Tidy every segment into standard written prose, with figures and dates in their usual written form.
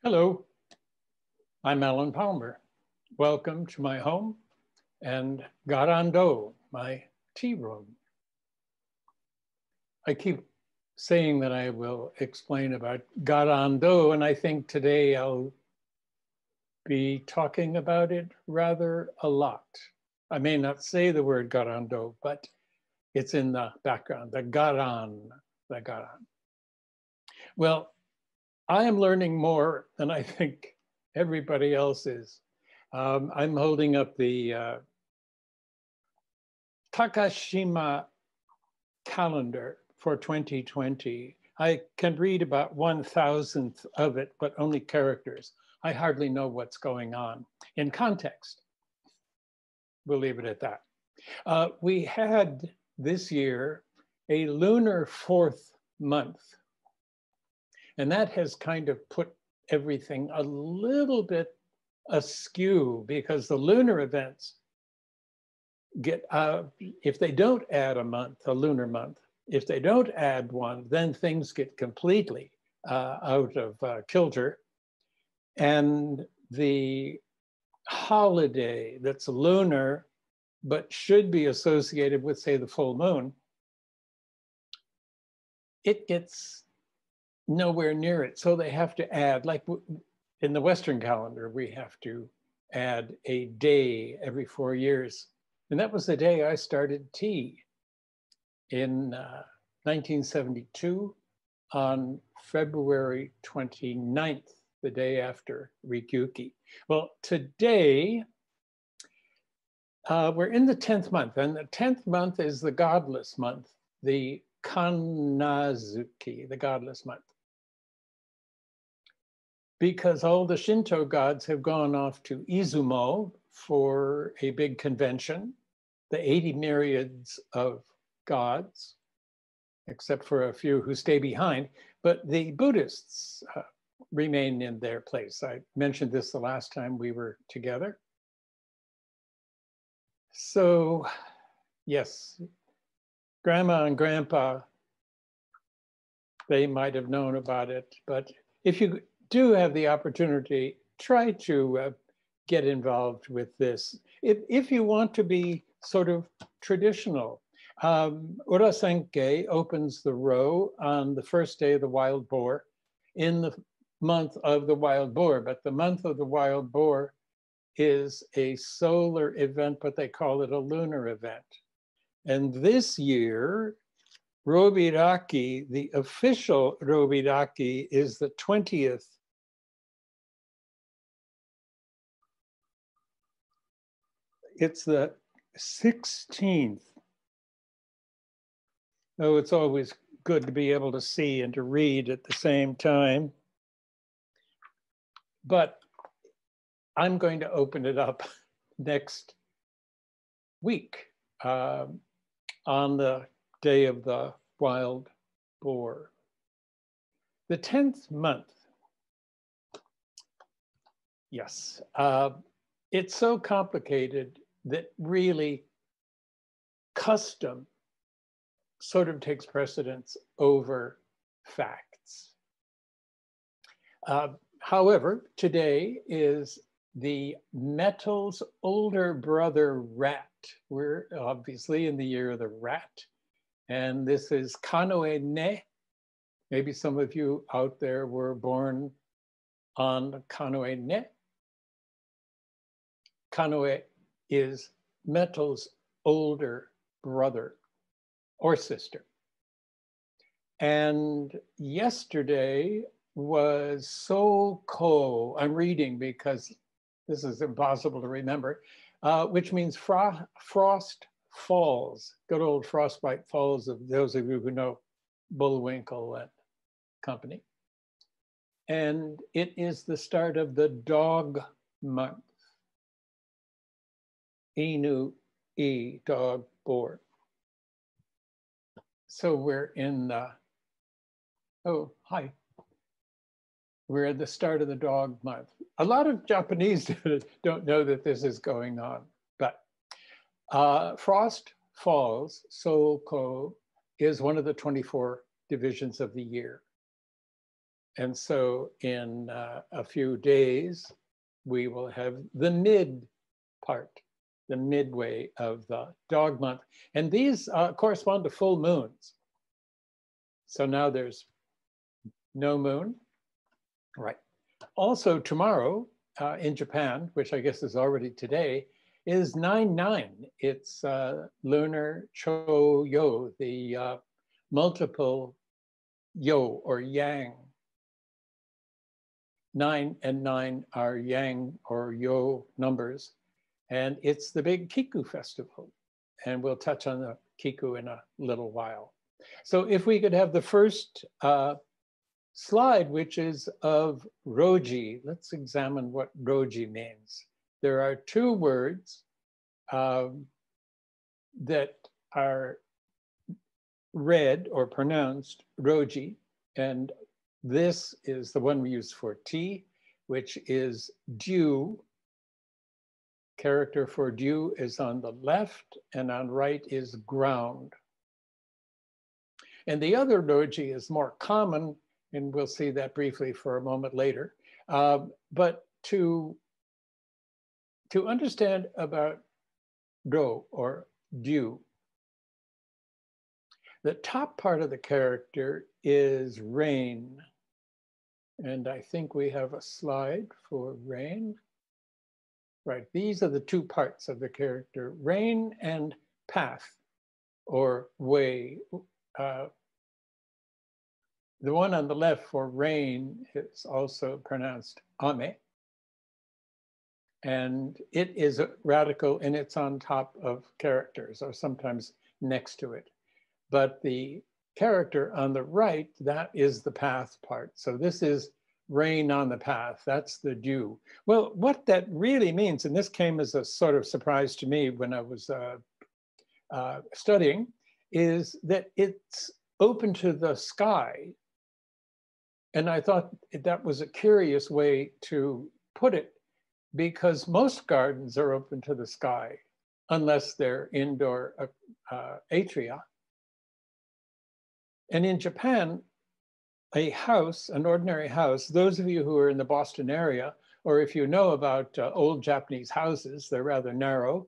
Hello, I'm Allan Palmer. Welcome to my home and Garando, my tea room. I keep saying that I will explain about Garando, and I think today I'll be talking about it rather a lot. I may not say the word Garando, but it's in the background, the Garan. Well, I am learning more than I think everybody else is. I'm holding up the Takashima calendar for 2020. I can read about 1,000th of it, but only characters. I hardly know what's going on in context. We'll leave it at that. We had this year a lunar 4th month. And that has kind of put everything a little bit askew because the lunar events get, if they don't add a month, a lunar month, if they don't add one, then things get completely out of kilter. And the holiday that's lunar, but should be associated with, say, the full moon, it gets nowhere near it. So they have to add, like in the Western calendar, we have to add a day every 4 years. And that was the day I started tea in 1972 on February 29th, the day after Rikyu. Well, today, we're in the 10th month, and the 10th month is the godless month, the Kanazuki, the godless month. Because all the Shinto gods have gone off to Izumo for a big convention, the 80 myriads of gods, except for a few who stay behind, but the Buddhists remain in their place. I mentioned this the last time we were together. So, yes, Grandma and Grandpa, they might have known about it, but if you do have the opportunity, try to get involved with this. If you want to be sort of traditional, Urasenke opens the row on the first day of the wild boar in the month of the wild boar, but the month of the wild boar is a solar event, but they call it a lunar event. And this year, Robiraki, the official Robiraki, is the 20th. It's the 16th. Oh, it's always good to be able to see and to read at the same time. But I'm going to open it up next week on the day of the wild boar. The 10th month, yes, it's so complicated that really custom sort of takes precedence over facts. However, today is the metal's older brother rat. We're obviously in the year of the rat. And this is Kanoe ne. Maybe some of you out there were born on Kanoe ne. Kanoe is metal's older brother or sister. And yesterday was Soko. I'm reading because this is impossible to remember, which means frost falls, good old frostbite falls of those of you who know Bullwinkle and company. And it is the start of the dog month. Inu E, dog boar. So we're in the, oh, hi. We're at the start of the dog month. A lot of Japanese don't know that this is going on, but frost falls, Soko, is one of the 24 divisions of the year. And so in a few days, we will have the mid part, the midway of the dog month. And these correspond to full moons. So now there's no moon, right? Also tomorrow in Japan, which I guess is already today, is 9/9. It's lunar Choyo, the multiple yo or yang. 9 and 9 are yang or yo numbers. And it's the big Kiku festival. And we'll touch on the Kiku in a little while. So if we could have the first slide, which is of Roji. Let's examine what Roji means. There are two words that are read or pronounced Roji, and this is the one we use for tea, which is dew. Character for dew is on the left, and on right is ground. And the other Roji is more common, and we'll see that briefly for a moment later. But to understand about ro or dew, the top part of the character is rain. And I think we have a slide for rain. Right, these are the two parts of the character, rain and path or way. The one on the left for rain is also pronounced ame. And it is a radical and it's on top of characters or sometimes next to it. But the character on the right, that is the path part. So this is rain on the path, that's the dew. Well, what that really means, and this came as a sort of surprise to me when I was studying, is that it's open to the sky. And I thought that was a curious way to put it, because most gardens are open to the sky, unless they're indoor atria. And in Japan, a house, an ordinary house, those of you who are in the Boston area, or if you know about old Japanese houses, they're rather narrow,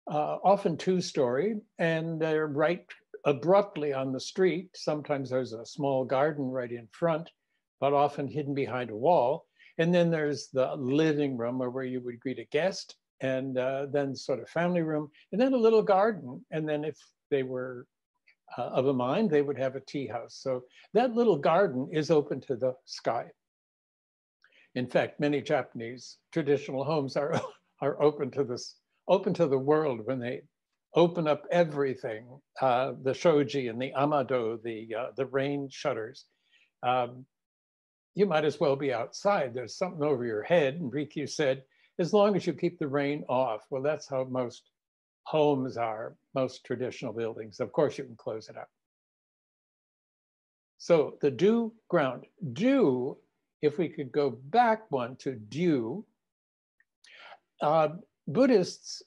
often two-story, and they're right abruptly on the street. Sometimes there's a small garden right in front, but often hidden behind a wall. And then there's the living room where you would greet a guest, and then sort of family room, and then a little garden. And then if they were of a mind, they would have a tea house. So that little garden is open to the sky. In fact, many Japanese traditional homes are open to this, open to the world when they open up everything, the shoji and the amado, the rain shutters. You might as well be outside. There's something over your head. And Rikyu said, as long as you keep the rain off. Well, that's how most homes are, most traditional buildings. Of course, you can close it up. So the dew ground. Dew, if we could go back one to dew, Buddhists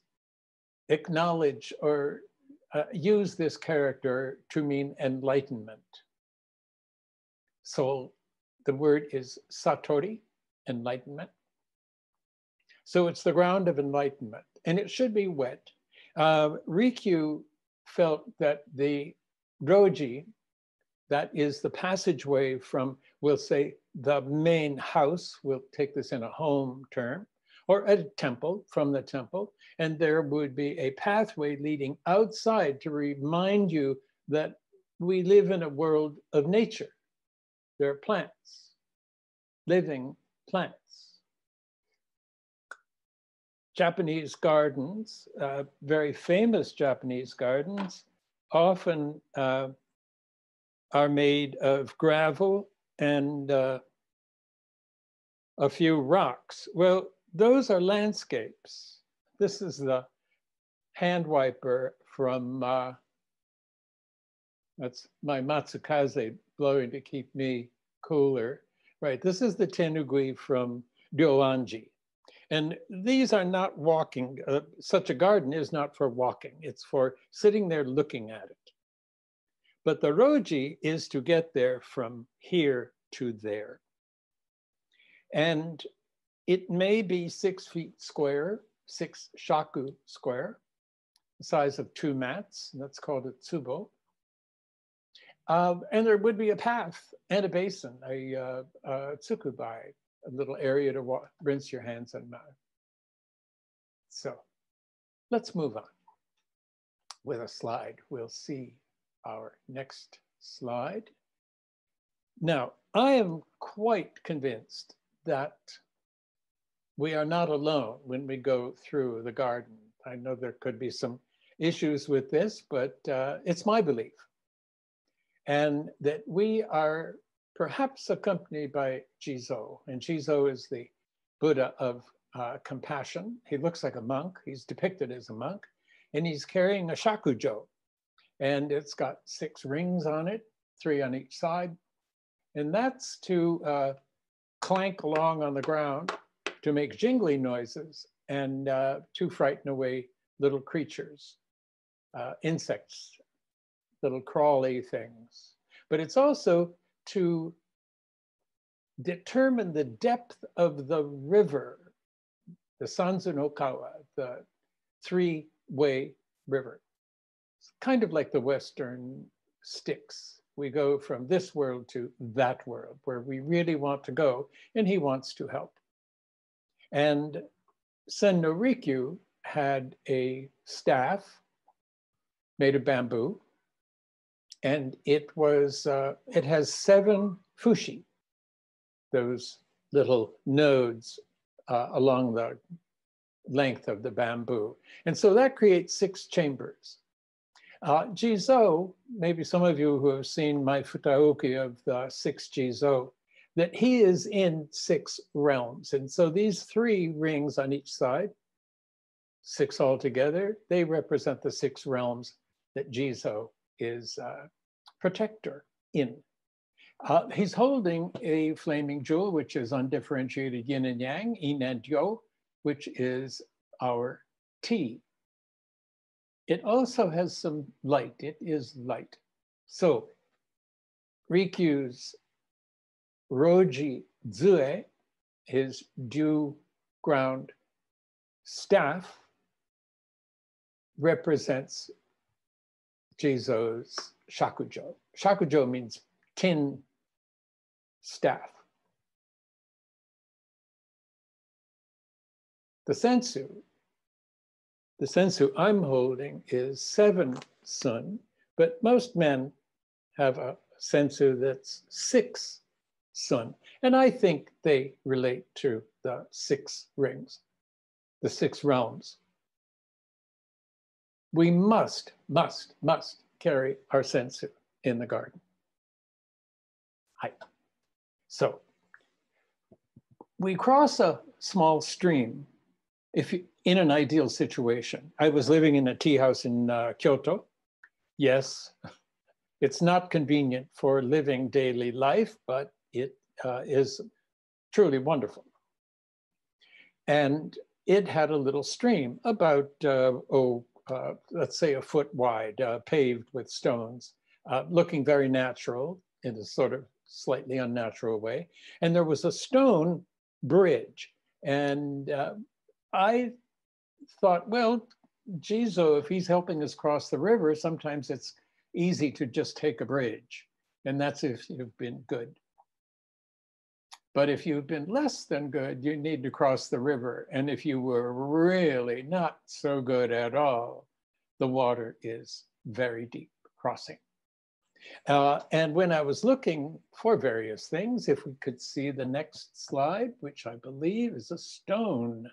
acknowledge or use this character to mean enlightenment. So the word is satori, enlightenment. So it's the ground of enlightenment, and it should be wet. Rikyu felt that the roji, that is the passageway from, we'll say, the main house, we'll take this in a home term, or a temple, from the temple, and there would be a pathway leading outside to remind you that we live in a world of nature. There are plants, living plants. Japanese gardens, very famous Japanese gardens, often are made of gravel and a few rocks. Well, those are landscapes. This is the hand wiper from, that's my Matsukaze blowing to keep me cooler. Right, this is the tenugui from Ryoanji. And these are not walking, such a garden is not for walking, it's for sitting there looking at it. But the roji is to get there from here to there. And it may be 6 feet square, 6 shaku square, the size of 2 mats. That's called a tsubo. And there would be a path and a basin, a tsukubai, a little area to rinse your hands and mouth. So let's move on with a slide. We'll see our next slide. Now, I am quite convinced that we are not alone when we go through the garden. I know there could be some issues with this, but it's my belief. And that we are perhaps accompanied by Jizo. And Jizo is the Buddha of compassion. He looks like a monk. He's depicted as a monk. And he's carrying a shakujo. And it's got 6 rings on it, 3 on each side. And that's to clank along on the ground to make jingling noises and to frighten away little creatures, insects, little crawly things. But it's also to determine the depth of the river, the Sanzu no Kawa, the 3-way river. It's kind of like the Western Styx. We go from this world to that world where we really want to go, and he wants to help. And Sen no Rikyu had a staff made of bamboo, and it has 7 fushi, those little nodes along the length of the bamboo. And so that creates 6 chambers. Jizo, maybe some of you who have seen my futaoki of the 6 Jizo, that he is in 6 realms. And so these 3 rings on each side, 6 altogether, they represent the 6 realms that Jizo is protector in. He's holding a flaming jewel, which is undifferentiated yin and yang, in and yo, which is our tea. It also has some light. It is light. So Rikyu's Roji Zue, his dew ground staff, represents Jizo's shakujo. Shakujo means tin staff. The sensu I'm holding is 7 sun, but most men have a sensu that's 6 sun. And I think they relate to the 6 rings, the 6 realms. We must carry our sensu in the garden. Hi. So we cross a small stream in an ideal situation. I was living in a tea house in Kyoto. Yes, it's not convenient for living daily life, but it is truly wonderful. And it had a little stream about, let's say a foot wide, paved with stones, looking very natural in a sort of slightly unnatural way. And there was a stone bridge. And I thought, well, Jizo, if he's helping us cross the river, sometimes it's easy to just take a bridge. And that's if you've been good. But if you've been less than good, you need to cross the river. And if you were really not so good at all, the water is very deep crossing. And when I was looking for various things, if we could see the next slide, which I believe is a stone.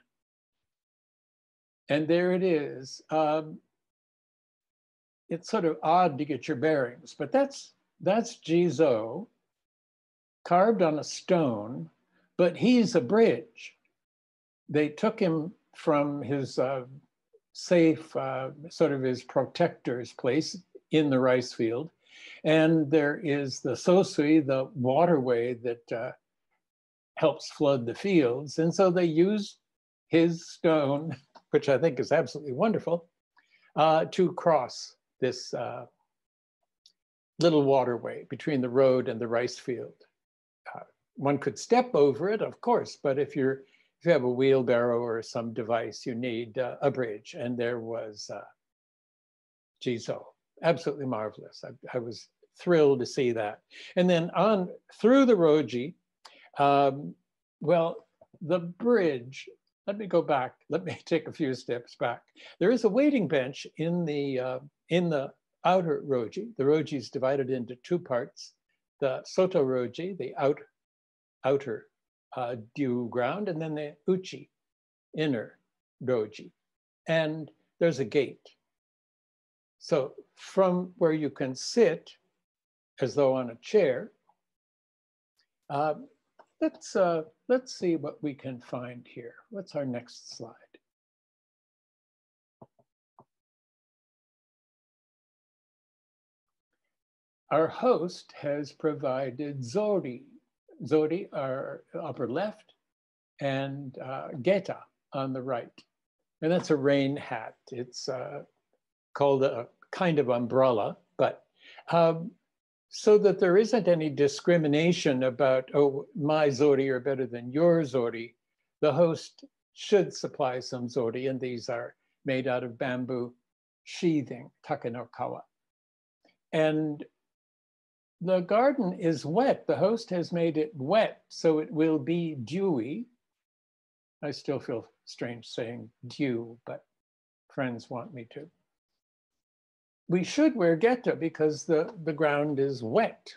And there it is. It's sort of odd to get your bearings, but that's Jizo carved on a stone, but he's a bridge. They took him from his safe, sort of his protector's place in the rice field. And there is the Sōsei, the waterway that helps flood the fields. And so they used his stone, which I think is absolutely wonderful, to cross this little waterway between the road and the rice field. one could step over it, of course, but if you have a wheelbarrow or some device, you need a bridge. And there was Jizo, absolutely marvelous. I was thrilled to see that. And then on through the Roji, well, the bridge, let me go back. Let me take a few steps back. There is a waiting bench in the outer Roji. The Roji is divided into two parts. The Soto Roji, the outer Ryu ground, and then the Uchi, inner Roji. And there's a gate. So from where you can sit, as though on a chair, let's see what we can find here. What's our next slide? Our host has provided zori. Zori are upper left, and geta on the right. And that's a rain hat. It's called a kind of umbrella, but so that there isn't any discrimination about, oh, my zori are better than your zori, the host should supply some zori, and these are made out of bamboo sheathing, takenokawa. And the garden is wet. The host has made it wet, so it will be dewy. I still feel strange saying dew, but friends want me to. We should wear geta because the ground is wet.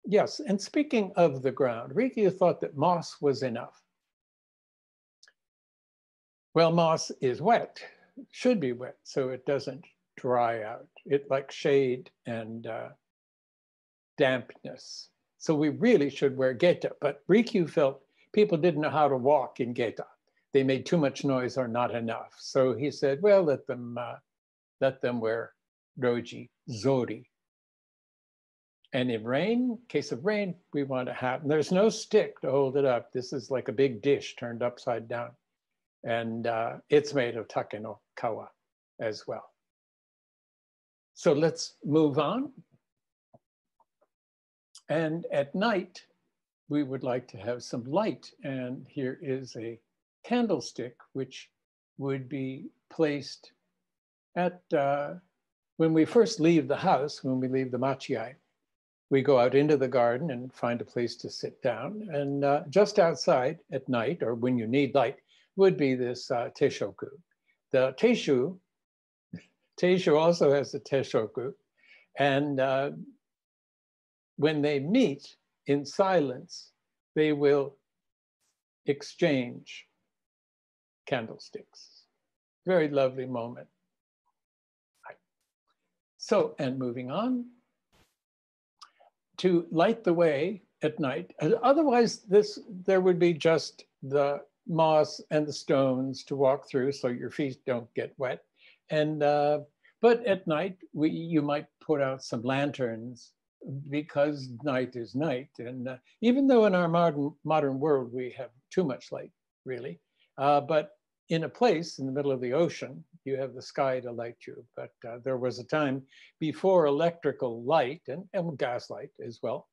Yes, and speaking of the ground, Rikyu thought that moss was enough. Well, moss is wet, should be wet, so it doesn't dry out. It like shade and dampness. So we really should wear geta, but Rikyu felt people didn't know how to walk in geta. They made too much noise or not enough. So he said, well, let them wear Roji, zori. And in case of rain, we want a hat. And there's no stick to hold it up. This is like a big dish turned upside down. And it's made of takenokawa as well. So let's move on. And at night, we would like to have some light. And here is a candlestick, which would be placed at, when we first leave the house, when we leave the machiai, we go out into the garden and find a place to sit down. And just outside at night, or when you need light, would be this teishoku. The teishu also has a teishoku. And when they meet in silence, they will exchange candlesticks. Very lovely moment. So, and moving on, to light the way at night. Otherwise, there would be just the moss and the stones to walk through so your feet don't get wet. And but at night, you might put out some lanterns because night is night. And even though in our modern world we have too much light, really, but in a place in the middle of the ocean, you have the sky to light you. But there was a time before electrical light and gas light as well,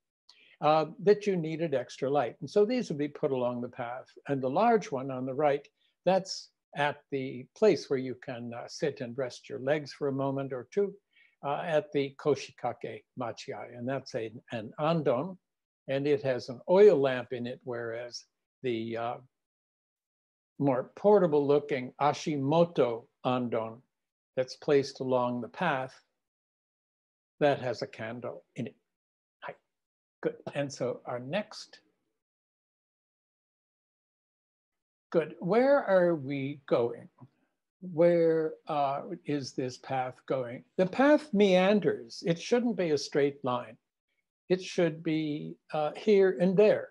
that you needed extra light. And so these would be put along the path. And the large one on the right, that's at the place where you can sit and rest your legs for a moment or two at the Koshikake Machiai. And that's an andon, and it has an oil lamp in it, whereas the more portable looking Ashimoto andon that's placed along the path, that has a candle in it. Hi. Good. And so our next. Good. Where are we going? Where is this path going? The path meanders. It shouldn't be a straight line. It should be here and there,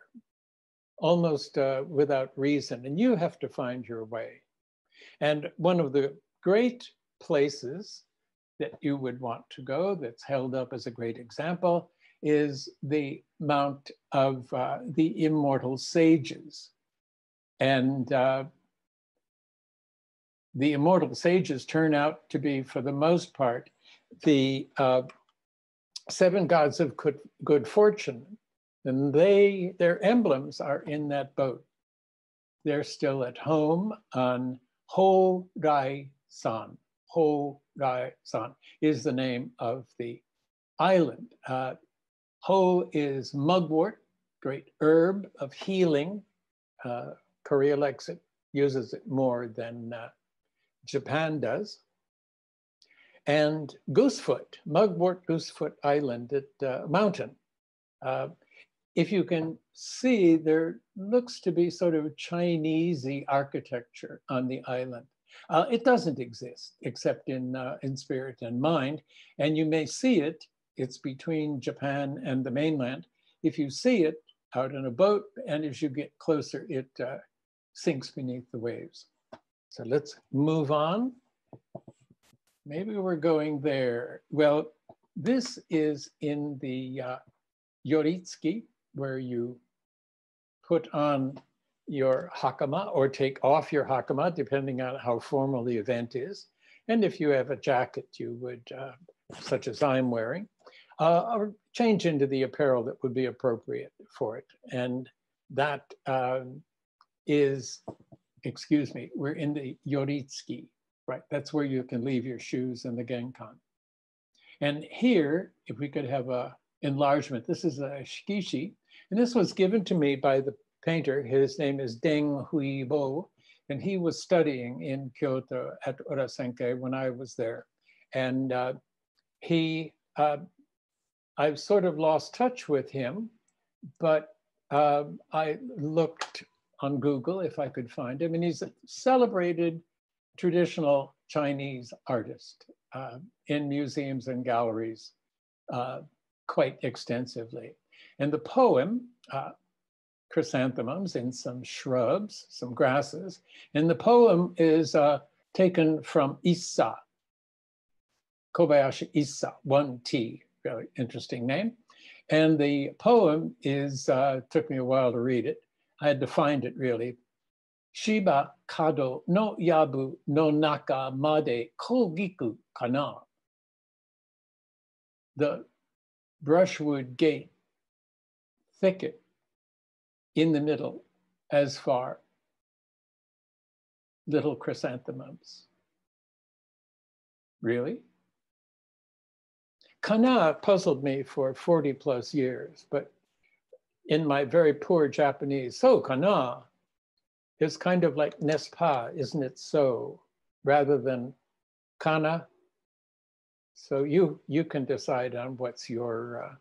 almost without reason, and you have to find your way. And one of the great places that you would want to go, that's held up as a great example, is the Mount of the Immortal Sages. And the Immortal Sages turn out to be, for the most part, the 7 gods of good fortune And their emblems are in that boat. They're still at home on Ho-rai-san. Ho-rai-san is the name of the island. Ho is mugwort, great herb of healing. Korea likes it, uses it more than Japan does. And Goosefoot, mugwort Goosefoot Island at Mountain. If you can see, there looks to be sort of Chinese-y architecture on the island. It doesn't exist except in spirit and mind, and you may see it. It's between Japan and the mainland. If you see it out on a boat, and as you get closer, it sinks beneath the waves. So let's move on. Maybe we're going there. Well, this is in the Yoritsuki, where you put on your hakama or take off your hakama, depending on how formal the event is. And if you have a jacket, you would, such as I'm wearing, or change into the apparel that would be appropriate for it. And that is, excuse me, we're in the Yoritsuki, right? That's where you can leave your shoes in the genkan. And here, if we could have a enlargement, this is a shikishi, and this was given to me by the painter. His name is Deng Huibo, and he was studying in Kyoto at Urasenke when I was there. And I've sort of lost touch with him, but I looked on Google if I could find him, and he's a celebrated traditional Chinese artist in museums and galleries quite extensively. And the poem, Chrysanthemums in some shrubs, some grasses, and the poem is taken from Issa, Kobayashi Issa, 1T, really interesting name. And the poem is, took me a while to read it. I had to find it really. Shiba kado no yabu no naka made kogiku kana. The brushwood gate thicket in the middle as far, little chrysanthemums. Really? Kana puzzled me for 40 plus years, but in my very poor Japanese, so kana is kind of like nespa, isn't it so, rather than kana? So you can decide on what's your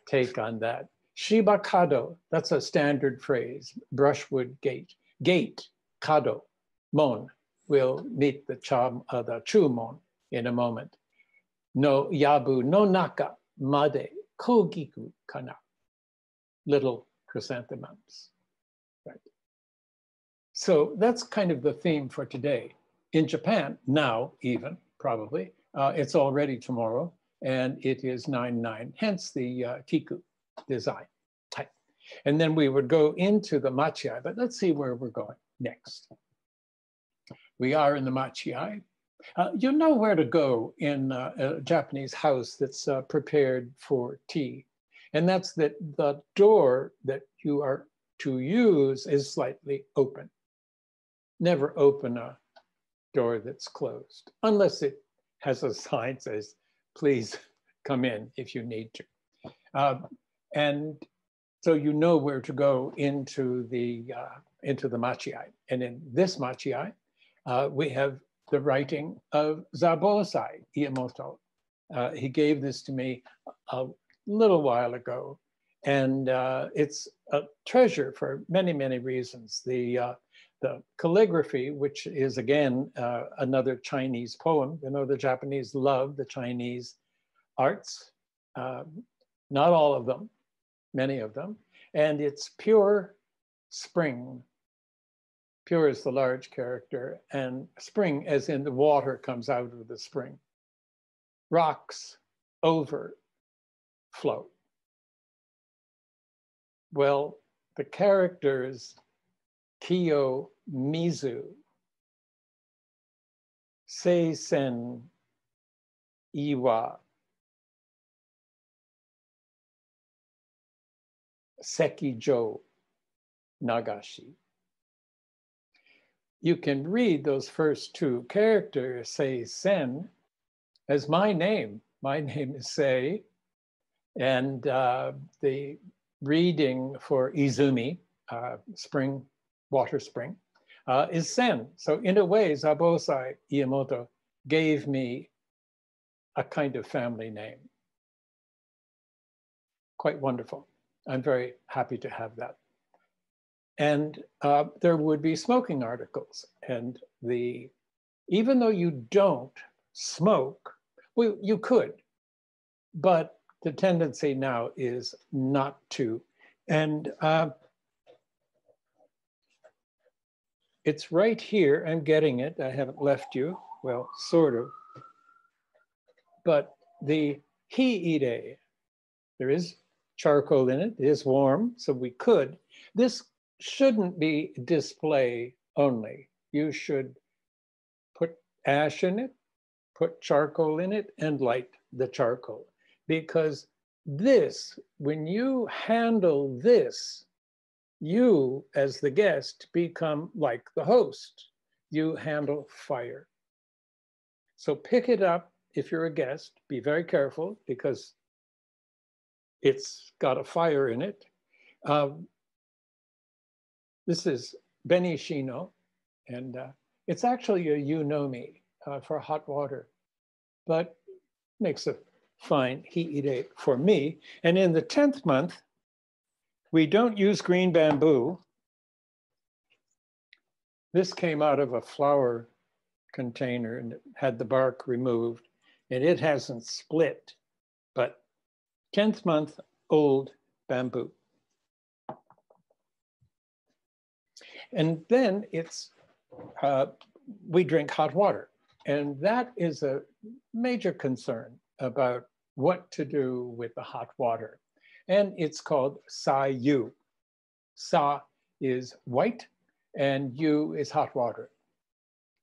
take on that. Shiba kado, that's a standard phrase, brushwood gate. Gate, kado, mon. We'll meet the chumon in a moment. No yabu, no naka, made, kogiku kana. Little chrysanthemums. Right. So that's kind of the theme for today. In Japan, now even, probably, it's already tomorrow, and it is 9/9, hence the kiku design type. And then we would go into the machiai, but let's see where we're going next. We are in the machiai. You know where to go in a Japanese house that's prepared for tea. And that's that the door that you are to use is slightly open. Never open a door that's closed, unless it has a sign that says, please come in if you need to. And so you know where to go into the machiai. And in this machiai, we have the writing of Zabosai Iamoto. He gave this to me a little while ago, and it's a treasure for many, many reasons. The calligraphy, which is again another Chinese poem. You know, the Japanese love the Chinese arts, not all of them, many of them, and it's pure spring. Pure is the large character, and spring as in the water comes out of the spring. Rocks overflow. Well, the characters Kiyo Mizu, Seisen Iwa, Sekijo Nagashi. You can read those first two characters, Sei Sen, as my name. My name is Sei, and the reading for Izumi, spring, water spring, is Sen. So in a way, Zabosai Iamoto gave me a kind of family name. Quite wonderful. I'm very happy to have that. And there would be smoking articles. And even though you don't smoke, well, you could, but the tendency now is not to. And it's right here. I'm getting it. I haven't left you. Well, sort of. But the hiire, there is charcoal in it. It is warm, so we could. This shouldn't be display only. You should put ash in it, put charcoal in it, and light the charcoal. Because this, when you handle this, you, as the guest, become like the host. You handle fire. So pick it up if you're a guest. Be very careful because it's got a fire in it. This is Benishino, and it's actually a Yunomi for hot water, but makes a fine hiire for me. And in the 10th month, we don't use green bamboo. This came out of a flower container and it had the bark removed, and it hasn't split, but 10th month old bamboo. And then it's, we drink hot water. And that is a major concern about what to do with the hot water. And it's called Sa-yu. Sa is white and yu is hot water.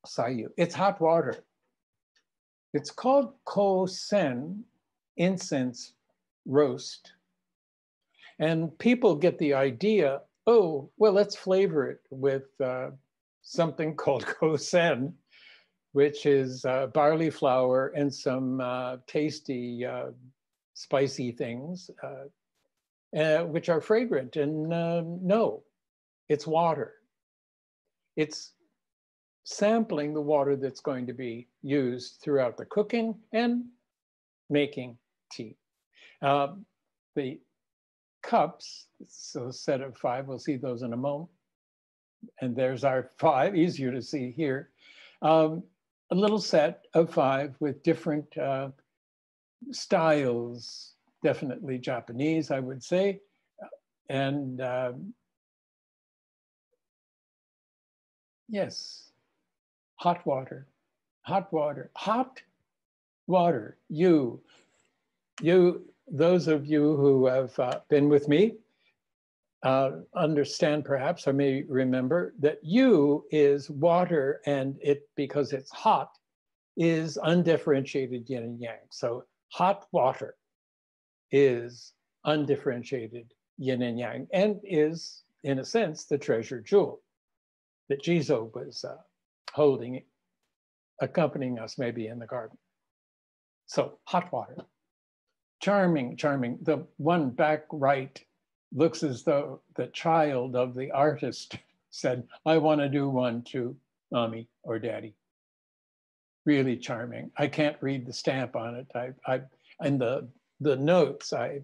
Sa-yu, it's hot water. It's called ko-sen, incense roast. And people get the idea, oh, well, let's flavor it with something called ko-sen, which is barley flour and some tasty, spicy things, which are fragrant. And no, it's water. It's sampling the water that's going to be used throughout the cooking and making tea. The cups, so a set of 5, we'll see those in a moment. And there's our 5, easier to see here. A little set of 5 with different styles, definitely Japanese, I would say. And yes, hot water, hot water, hot water. You, those of you who have been with me understand perhaps, or may remember that yu is water, and it, because it's hot, is undifferentiated yin and yang. So hot water is undifferentiated yin and yang, and is, in a sense, the treasure jewel that Jizo was holding, accompanying us maybe in the garden. So hot water, charming, charming. The one back right looks as though the child of the artist said, I want to do one to mommy or daddy. Really charming. I can't read the stamp on it. And the notes, I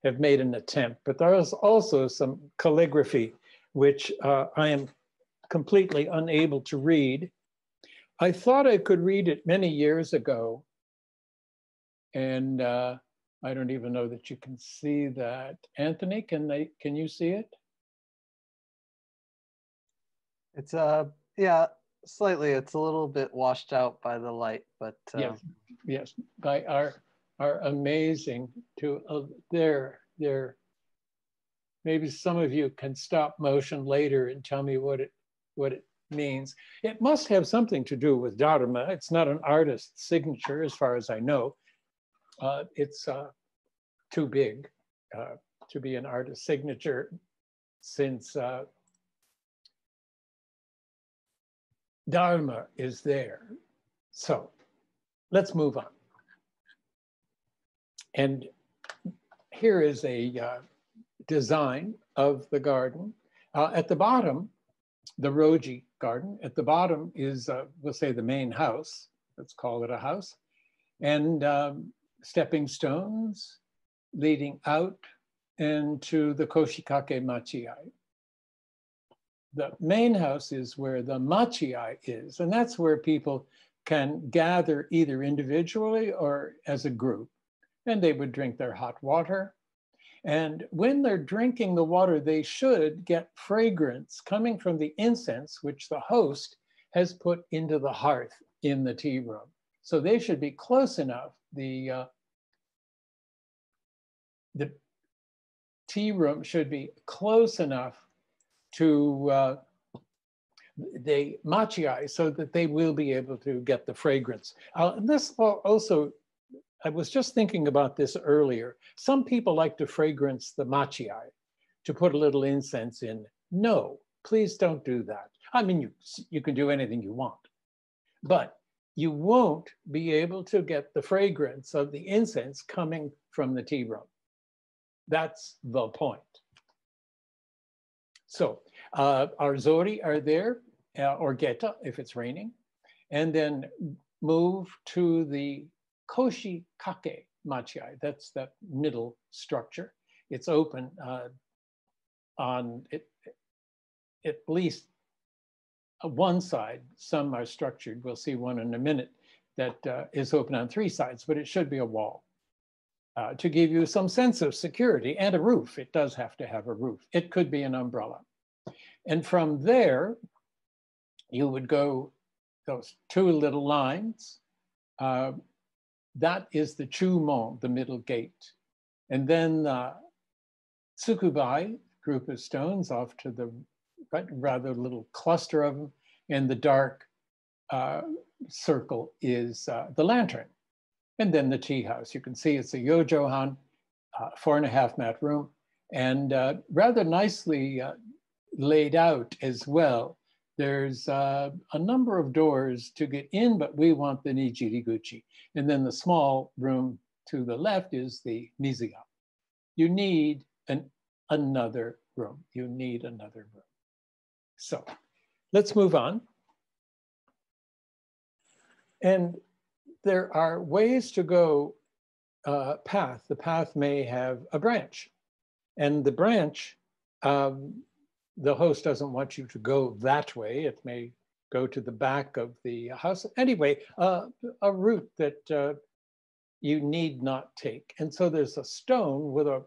have made an attempt, but there is also some calligraphy, which I am completely unable to read. I thought I could read it many years ago, and I don't even know that you can see that. Anthony, can you see it? It's yeah, slightly. It's a little bit washed out by the light, but yes, by our amazing there. Maybe some of you can stop motion later and tell me what it means. It must have something to do with Dharma. It's not an artist's signature, as far as I know. It's too big. to be an artist signature since Dharma is there. So let's move on. And here is a design of the garden. At the bottom, the Roji garden, at the bottom is, we'll say, the main house. Let's call it a house. And stepping stones leading out into the Koshikake Machiai. The main house is where the Machiai is, and that's where people can gather either individually or as a group. And they would drink their hot water. And when they're drinking the water, they should get fragrance coming from the incense, which the host has put into the hearth in the tea room. So they should be close enough. The tea room should be close enough to the machiai so that they will be able to get the fragrance. This also, I was just thinking about this earlier. Some people like to fragrance the machiai, to put a little incense in. No, please don't do that. I mean, you can do anything you want, but you won't be able to get the fragrance of the incense coming from the tea room. That's the point. So our zori are there, or geta if it's raining, and then move to the Koshikake Machiai. That's that middle structure. It's open on at least one side. Some are structured. We'll see one in a minute that is open on three sides, but it should be a wall to give you some sense of security, and a roof. It does have to have a roof. It could be an umbrella. And from there, you would go those two little lines. That is the Chumon, the middle gate. And then Tsukubai, group of stones off to the right, rather little cluster of them. And the dark circle is the lantern. And then the tea house. You can see it's a yojohan, 4.5 mat room, and rather nicely laid out as well. There's a number of doors to get in, but we want the Nijiriguchi. And then the small room to the left is the Nizuya. You need another room. You need another room. So let's move on. And there are ways to go path. The path may have a branch. And the branch, the host doesn't want you to go that way. It may go to the back of the house. Anyway, a route that you need not take. And so there's a stone with a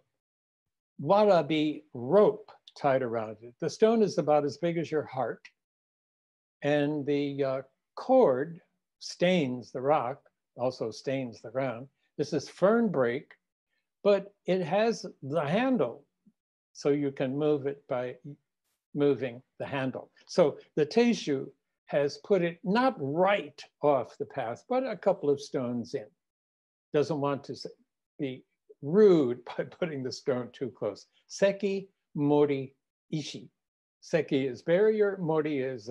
warabi rope tied around it. The stone is about as big as your heart. And the cord stains the rock, also stains the ground. This is fern break, but it has the handle, so you can move it by moving the handle. So the teishu has put it not right off the path, but a couple of stones in. Doesn't want to be rude by putting the stone too close. Seki, mori, ishi. Seki is barrier, mori is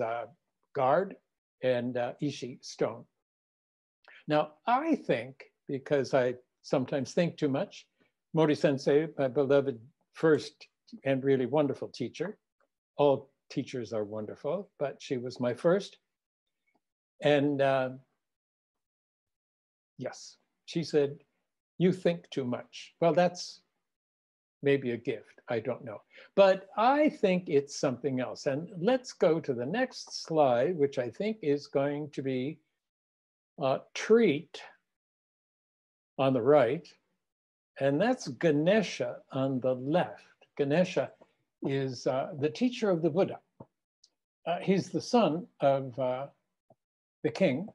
guard, and ishi, stone. Now, I think, because I sometimes think too much, Mori Sensei, my beloved first and really wonderful teacher. All teachers are wonderful, but she was my first. And yes, she said, you think too much. Well, that's maybe a gift, I don't know. But I think it's something else. And let's go to the next slide, which I think is going to be a treat on the right. And that's Ganesha on the left. Ganesha is the teacher of the Buddha. He's the son of the king.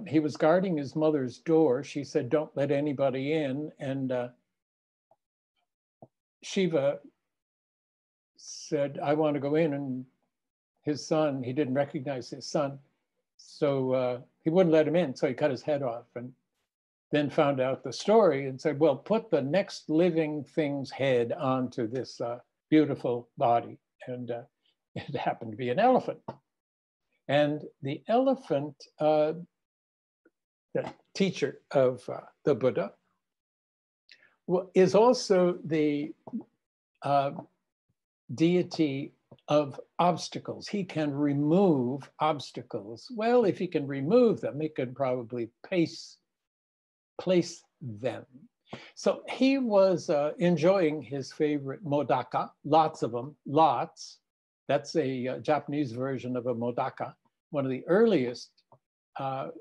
He was guarding his mother's door. She said, don't let anybody in. And Shiva said, I want to go in. And his son, he didn't recognize his son. So he wouldn't let him in. So he cut his head off. And then found out the story and said, well, put the next living thing's head onto this beautiful body. And it happened to be an elephant. And the elephant, the teacher of the Buddha, is also the deity of obstacles. He can remove obstacles. Well, if he can remove them, he can probably place them. So he was enjoying his favorite modaka, lots of them, lots. That's a Japanese version of a modaka, one of the earliest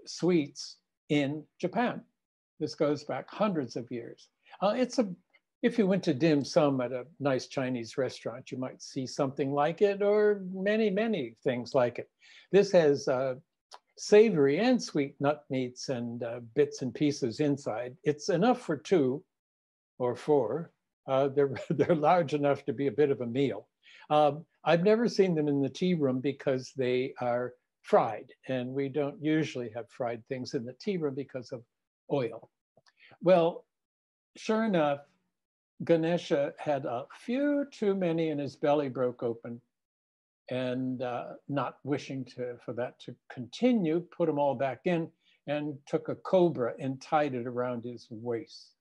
sweets in Japan. This goes back hundreds of years. If you went to dim sum at a nice Chinese restaurant, you might see something like it, or many, many things like it. This has savory and sweet nut meats and bits and pieces inside. It's enough for 2 or 4. They're large enough to be a bit of a meal. I've never seen them in the tea room because they are fried, and we don't usually have fried things in the tea room because of oil. Well, sure enough, Ganesha had a few too many and his belly broke open, and not wishing for that to continue, put them all back in and took a cobra and tied it around his waist.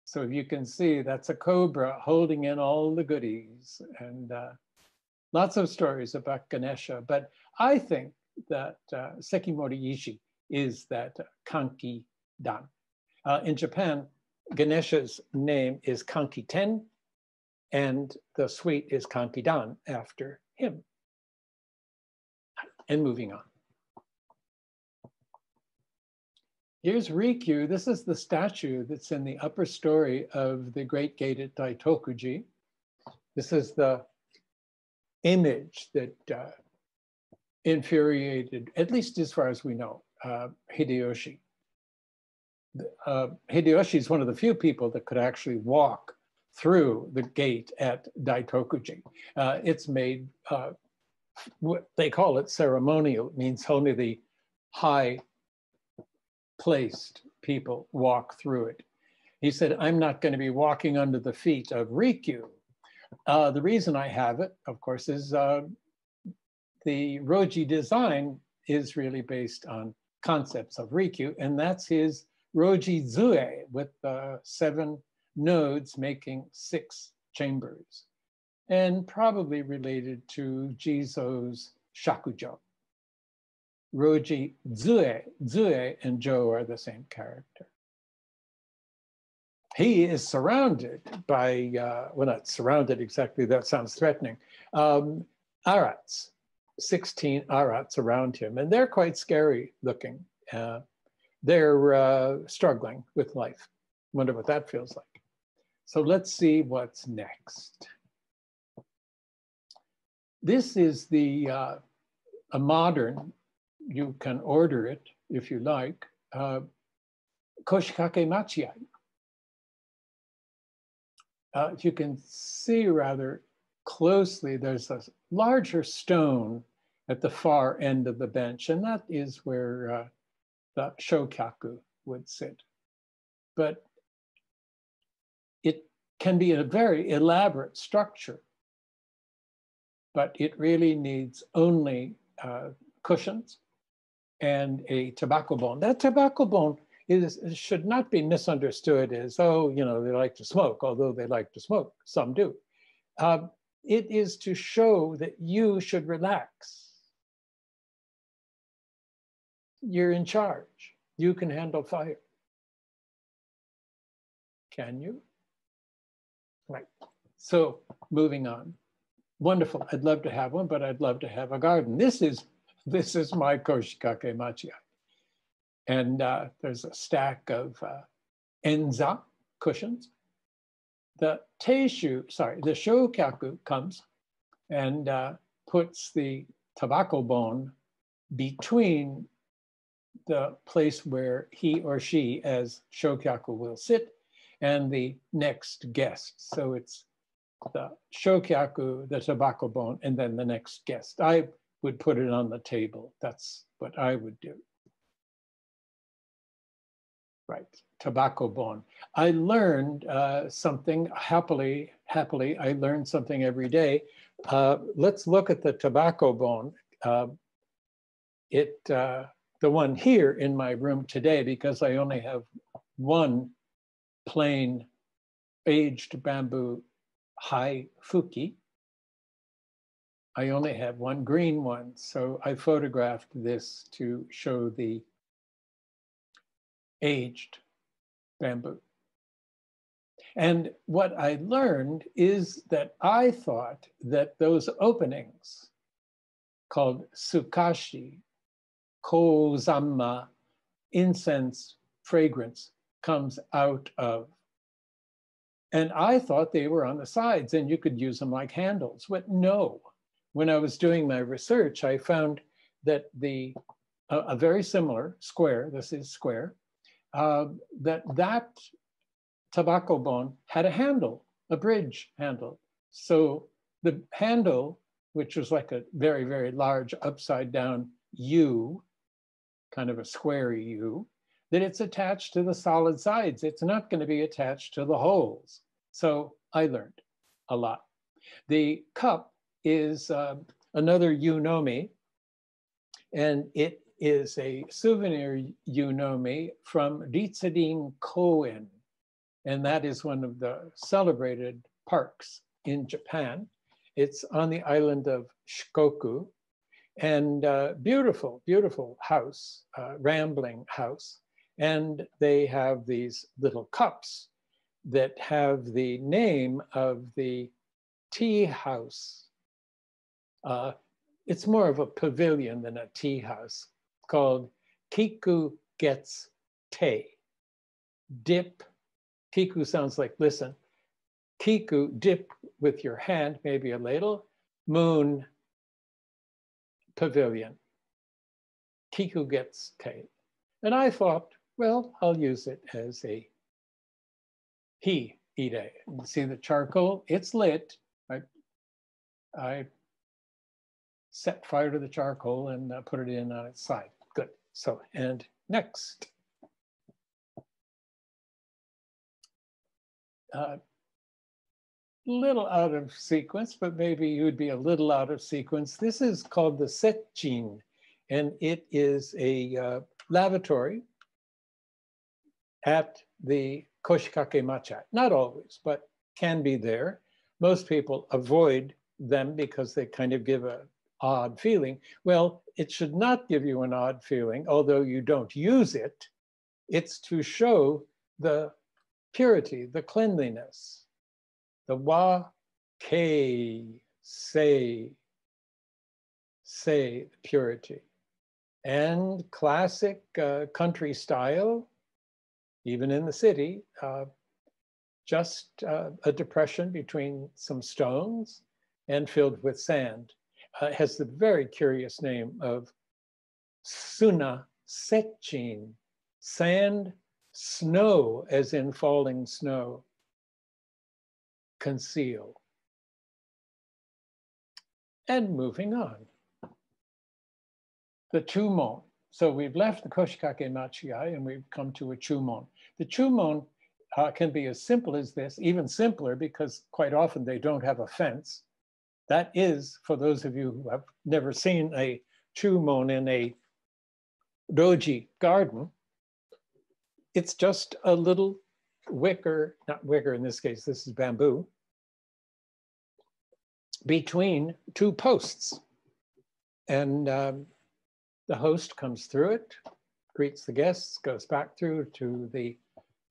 So if you can see, that's a cobra holding in all the goodies, and lots of stories about Ganesha. But I think that Sekimori Ishii is that Kanki-dan. In Japan, Ganesha's name is Kanki-ten, and the sweet is Kanki-dan after him. And moving on. Here's Rikyu. This is the statue that's in the upper story of the Great Gated Daitokuji. This is the image that infuriated, at least as far as we know, Hideyoshi. Hideyoshi is one of the few people that could actually walk through the gate at Daitokuji. It's made, what they call it ceremonial. It means only the high placed people walk through it. He said, I'm not going to be walking under the feet of Rikyu. The reason I have it, of course, is the Roji design is really based on concepts of Rikyu, and that's his Roji Zue with 7 nodes making 6 chambers, and probably related to Jizo's Shakujo. Roji Zue and Jo are the same character. He is surrounded by, well, not surrounded exactly, that sounds threatening, arats, 16 arats around him, and they're quite scary looking. They're struggling with life. Wonder what that feels like. So let's see what's next. This is a modern, you can order it if you like, Koshikake Machiai. You can see rather closely, there's a larger stone at the far end of the bench, and that is where the shokaku would sit. But it can be a very elaborate structure, but it really needs only cushions and a tobacco bone. That tobacco bone should not be misunderstood as, oh, you know, they like to smoke, although they like to smoke, some do. It is to show that you should relax. You're in charge. You can handle fire. Can you? Right. So moving on. Wonderful. I'd love to have one, but I'd love to have a garden. This is my Koshikake Machiai. And there's a stack of enza cushions. The shokaku comes and puts the tobacco bone between the place where he or she as shokaku will sit and the next guest. So it's the shokaku, the tobacco bone, and then the next guest. I would put it on the table. That's what I would do. right, tobacco bon. I learned something happily, I learned something every day. Let's look at the tobacco bon. The one here in my room today, because I only have one plain aged bamboo high fuki. I only have one green one, so I photographed this to show the aged bamboo. And what I learned is that I thought that those openings called sukashi, kozama, incense, fragrance, comes out of. And I thought they were on the sides and you could use them like handles, but no. When I was doing my research, I found that a very similar square, this is square, that tobacco bon had a handle, a bridge handle. So the handle, which was like a very, very large upside down U, kind of a square U, that it's attached to the solid sides. It's not going to be attached to the holes. So I learned a lot. The cup is another yunomi, and it is a souvenir yunomi from Ritsurin Koen, and that is one of the celebrated parks in Japan. It's on the island of Shikoku, and beautiful, beautiful house, rambling house. And they have these little cups that have the name of the tea house. It's more of a pavilion than a tea house, called Kiku Gets Te. Dip, Kiku sounds like listen. Kiku, dip with your hand, maybe a ladle, moon, pavilion. Kiku Gets Te. And I thought, well, I'll use it as a ide. You see the charcoal? It's lit. I set fire to the charcoal and put it in on its side. Good. So, and next. Little out of sequence, but maybe you would be a little out of sequence. This is called the setchin, and it is a lavatory at the Koshikake Machiai. Not always, but can be there. Most people avoid them because they kind of give an odd feeling. Well, it should not give you an odd feeling, although you don't use it. It's to show the purity, the cleanliness, the wa, kei, say, purity. And classic country style, even in the city, just a depression between some stones and filled with sand. It has the very curious name of Suna Setchin, sand, snow, as in falling snow, conceal. And moving on. The Chumon. So we've left the Koshikake Machiai and we've come to a Chumon. The Chumon can be as simple as this, even simpler, because quite often they don't have a fence. That is, for those of you who have never seen a Chumon in a Roji garden, it's just a little wicker, not wicker in this case, this is bamboo, between two posts. And the host comes through it, greets the guests, goes back through to the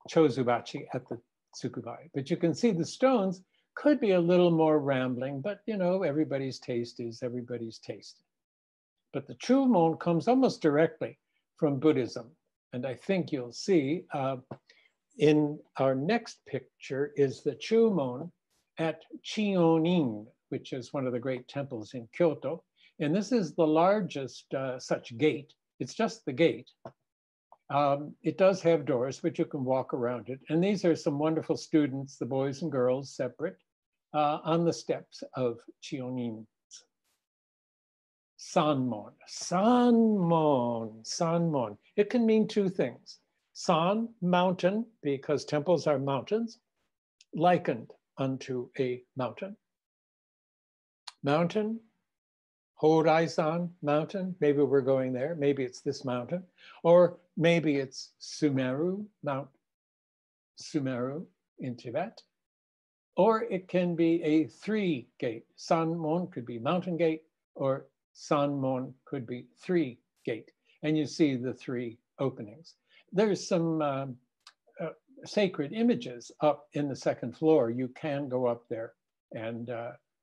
Chozubachi at the Tsukubai. But you can see the stones could be a little more rambling, but you know, everybody's taste is everybody's taste. But the Chumon comes almost directly from Buddhism. And I think you'll see in our next picture is the Chumon at Chioning, which is one of the great temples in Kyoto. And this is the largest such gate. It's just the gate. It does have doors, but you can walk around it. And these are some wonderful students, the boys and girls separate, on the steps of Chioning. Sanmon, sanmon, sanmon. It can mean two things. San, mountain, because temples are mountains, likened unto a mountain. Mountain, Horizon mountain, maybe we're going there, maybe it's this mountain, or maybe it's Sumeru, Mount Sumeru in Tibet, or it can be a 3-gate. Sanmon could be mountain gate, or Sanmon could be 3-gate. And you see the 3 openings. There's some sacred images up in the 2nd floor. You can go up there. And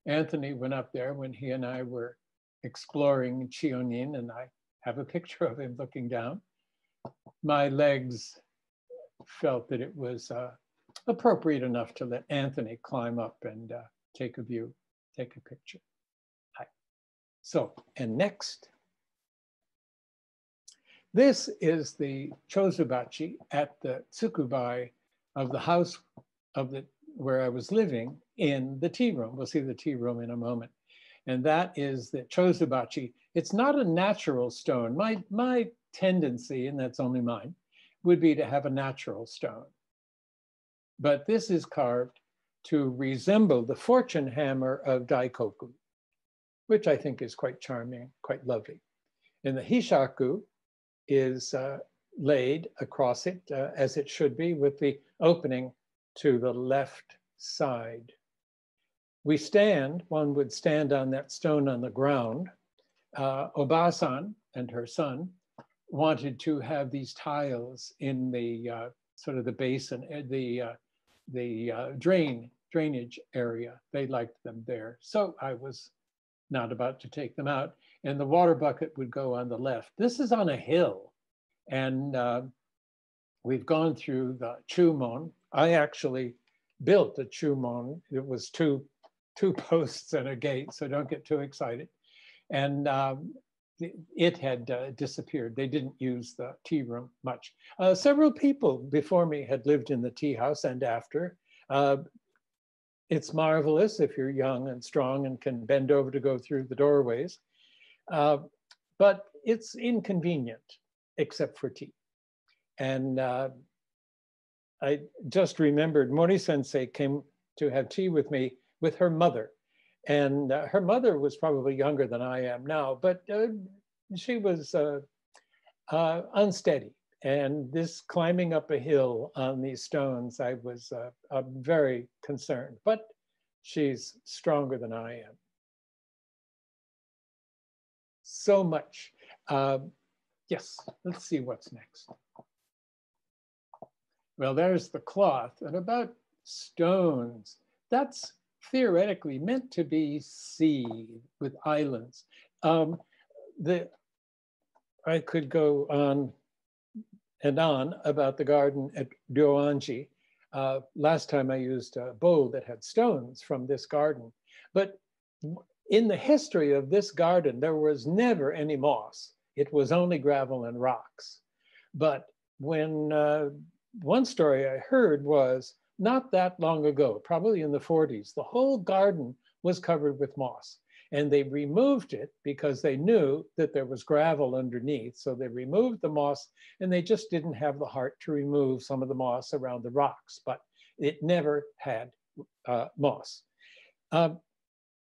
Anthony went up there when he and I were exploring Chioning, and I have a picture of him looking down. My legs felt that it was appropriate enough to let Anthony climb up and take a view, take a picture. Hi. So, and next, this is the Chozubachi at the Tsukubai of the house of where I was living in the tea room. We'll see the tea room in a moment. And that is the Chozubachi. It's not a natural stone. My tendency, and that's only mine, would be to have a natural stone. But this is carved to resemble the fortune hammer of Daikoku, which I think is quite charming, quite lovely. And the Hishaku is laid across it, as it should be, with the opening to the left side. We stand, one would stand on that stone on the ground. Obasan and her son wanted to have these tiles in the sort of the basin, the drainage area. They liked them there. So I was not about to take them out. And the water bucket would go on the left. This is on a hill. And we've gone through the Chumon. I actually built a Chumon. It was two posts and a gate, so don't get too excited. And it had disappeared. They didn't use the tea room much. Several people before me had lived in the tea house and after. It's marvelous if you're young and strong and can bend over to go through the doorways. But it's inconvenient, except for tea. And I just remembered Mori Sensei came to have tea with me with her mother. And her mother was probably younger than I am now, but she was unsteady. And this climbing up a hill on these stones, I was very concerned, but she's stronger than I am. So much. Yes, let's see what's next. Well, there's the cloth. And about stones, that's theoretically meant to be sea with islands. I could go on and on about the garden at Ryoanji. Last time I used a bowl that had stones from this garden. But in the history of this garden, there was never any moss. It was only gravel and rocks. But when one story I heard was not that long ago, probably in the 40s, the whole garden was covered with moss. And they removed it because they knew that there was gravel underneath. So they removed the moss, and they just didn't have the heart to remove some of the moss around the rocks, but it never had moss.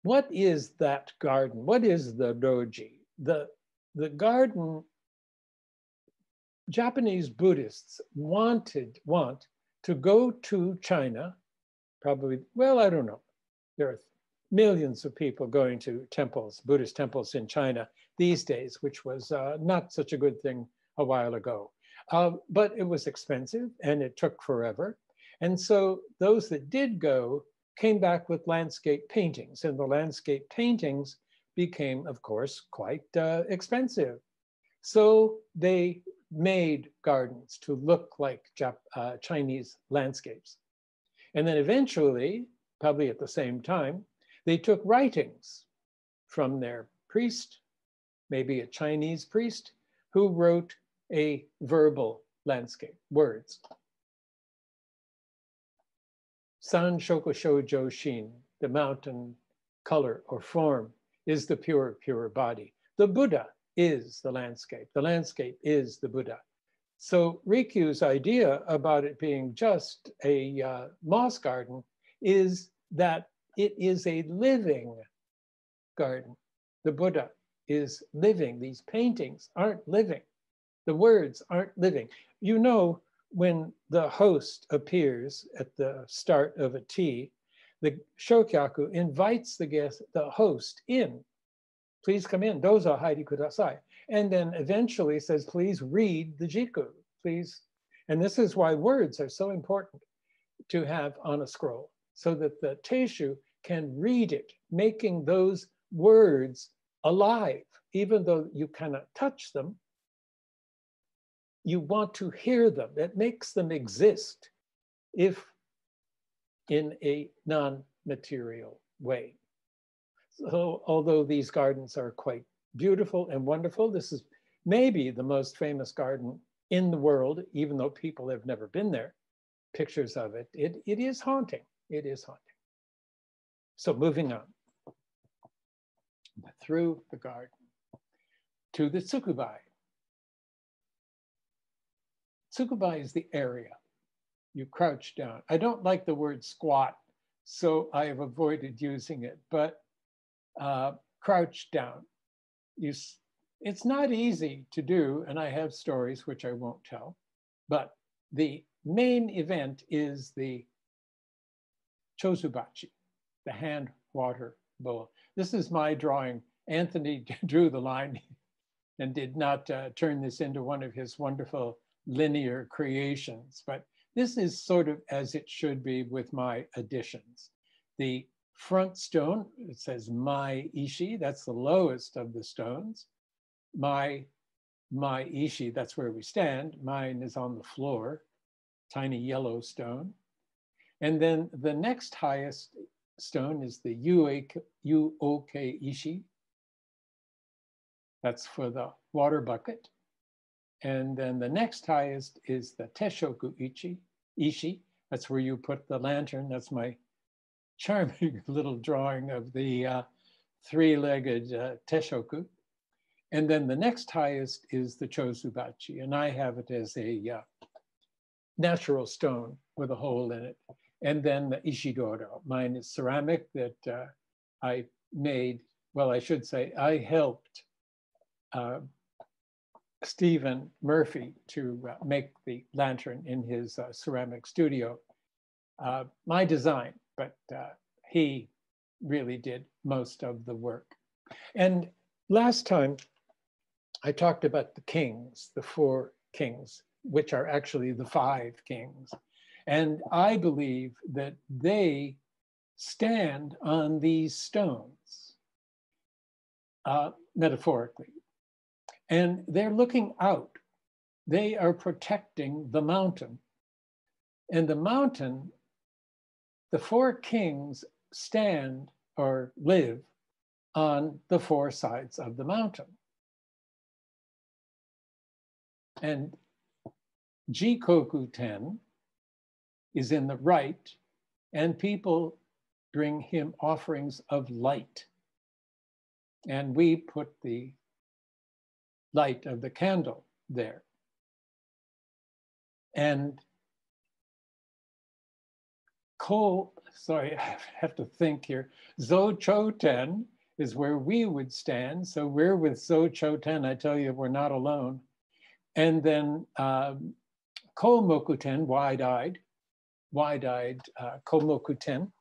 What is that garden? What is the Roji? The garden, Japanese Buddhists want to go to China, probably, well, I don't know. There are millions of people going to temples, Buddhist temples in China these days, which was not such a good thing a while ago. But it was expensive and it took forever. And so those that did go came back with landscape paintings, and the landscape paintings became, of course, quite expensive. So they made gardens to look like Chinese landscapes. And then eventually, probably at the same time, they took writings from their priest, maybe a Chinese priest, who wrote a verbal landscape, words. San Shoku Shoujo Shin, the mountain color or form, is the pure body. The Buddha is the landscape. The landscape is the Buddha. So Rikyu's idea about it being just a moss garden is that it is a living garden. The Buddha is living. These paintings aren't living. The words aren't living. You know, when the host appears at the start of a tea, the shokyaku invites the host in. Please come in, dozo hairi kudasai. And then eventually says, please read the jiku, please. And this is why words are so important to have on a scroll, so that the teishu can read it, making those words alive. Even though you cannot touch them, you want to hear them. It makes them exist, if in a non-material way. So although these gardens are quite beautiful and wonderful, this is maybe the most famous garden in the world, even though people have never been there. Pictures of it, it is haunting. It is haunting. So moving on through the garden to the Tsukubai. Tsukubai is the area. You crouch down. I don't like the word squat, so I have avoided using it, but crouch down. It's not easy to do, and I have stories which I won't tell, but the main event is the Chozubachi, the hand water bowl. This is my drawing. Anthony drew the line and did not turn this into one of his wonderful linear creations, but this is sort of as it should be with my additions. The front stone, it says my Ishii, that's the lowest of the stones. My Ishii, that's where we stand. Mine is on the floor, tiny yellow stone. And then the next highest stone is the Uoke Ishii. That's for the water bucket. And then the next highest is the Teshoku Ishii. That's where you put the lantern. That's my charming little drawing of the three-legged Teshoku. And then the next highest is the Chozubachi. And I have it as a natural stone with a hole in it. And then the Ishidoro. Mine is ceramic that I made, well, I should say, I helped Stephen Murphy to make the lantern in his ceramic studio. My design, but he really did most of the work. And last time I talked about the kings, the 4 kings, which are actually the 5 kings. And I believe that they stand on these stones, metaphorically. And they're looking out. They are protecting the mountain. And the mountain, the 4 kings stand or live on the 4 sides of the mountain. And Jikoku Ten is in the right, and people bring him offerings of light. And we put the light of the candle there. And sorry, I have to think here. Zo-cho-ten is where we would stand. So we're with Zo-cho-ten. I tell you, we're not alone. And then Ko-moku-ten, wide-eyed Ko-moku-ten.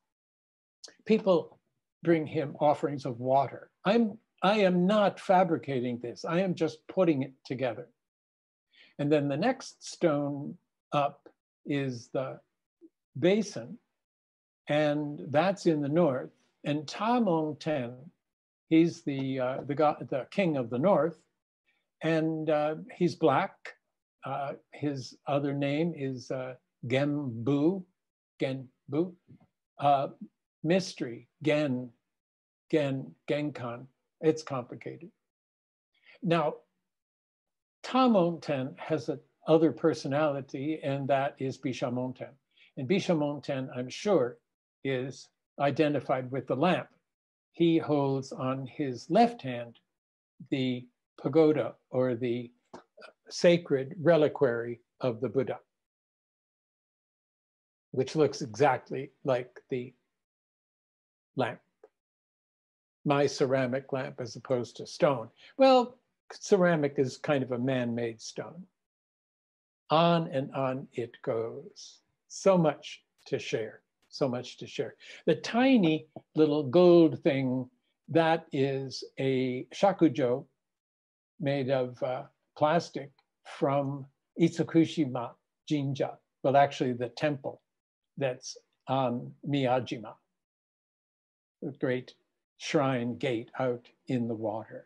People bring him offerings of water. I am not fabricating this. I am just putting it together. And then the next stone up is the basin, and that's in the north. And Tamon Ten, he's the king of the north, and he's black. His other name is Genbu, mystery, Genkan. It's complicated. Now, Tamon Ten has another personality, and that is Bishamon Ten. And Bishamon Ten, I'm sure, is identified with the lamp. He holds on his left hand the pagoda, or the sacred reliquary of the Buddha, which looks exactly like the lamp, my ceramic lamp as opposed to stone. Well, ceramic is kind of a man-made stone. On and on it goes. So much to share, so much to share. The tiny little gold thing, that is a shakujo made of plastic from Itsukushima Jinja. Well, actually the temple that's on Miyajima, the great shrine gate out in the water.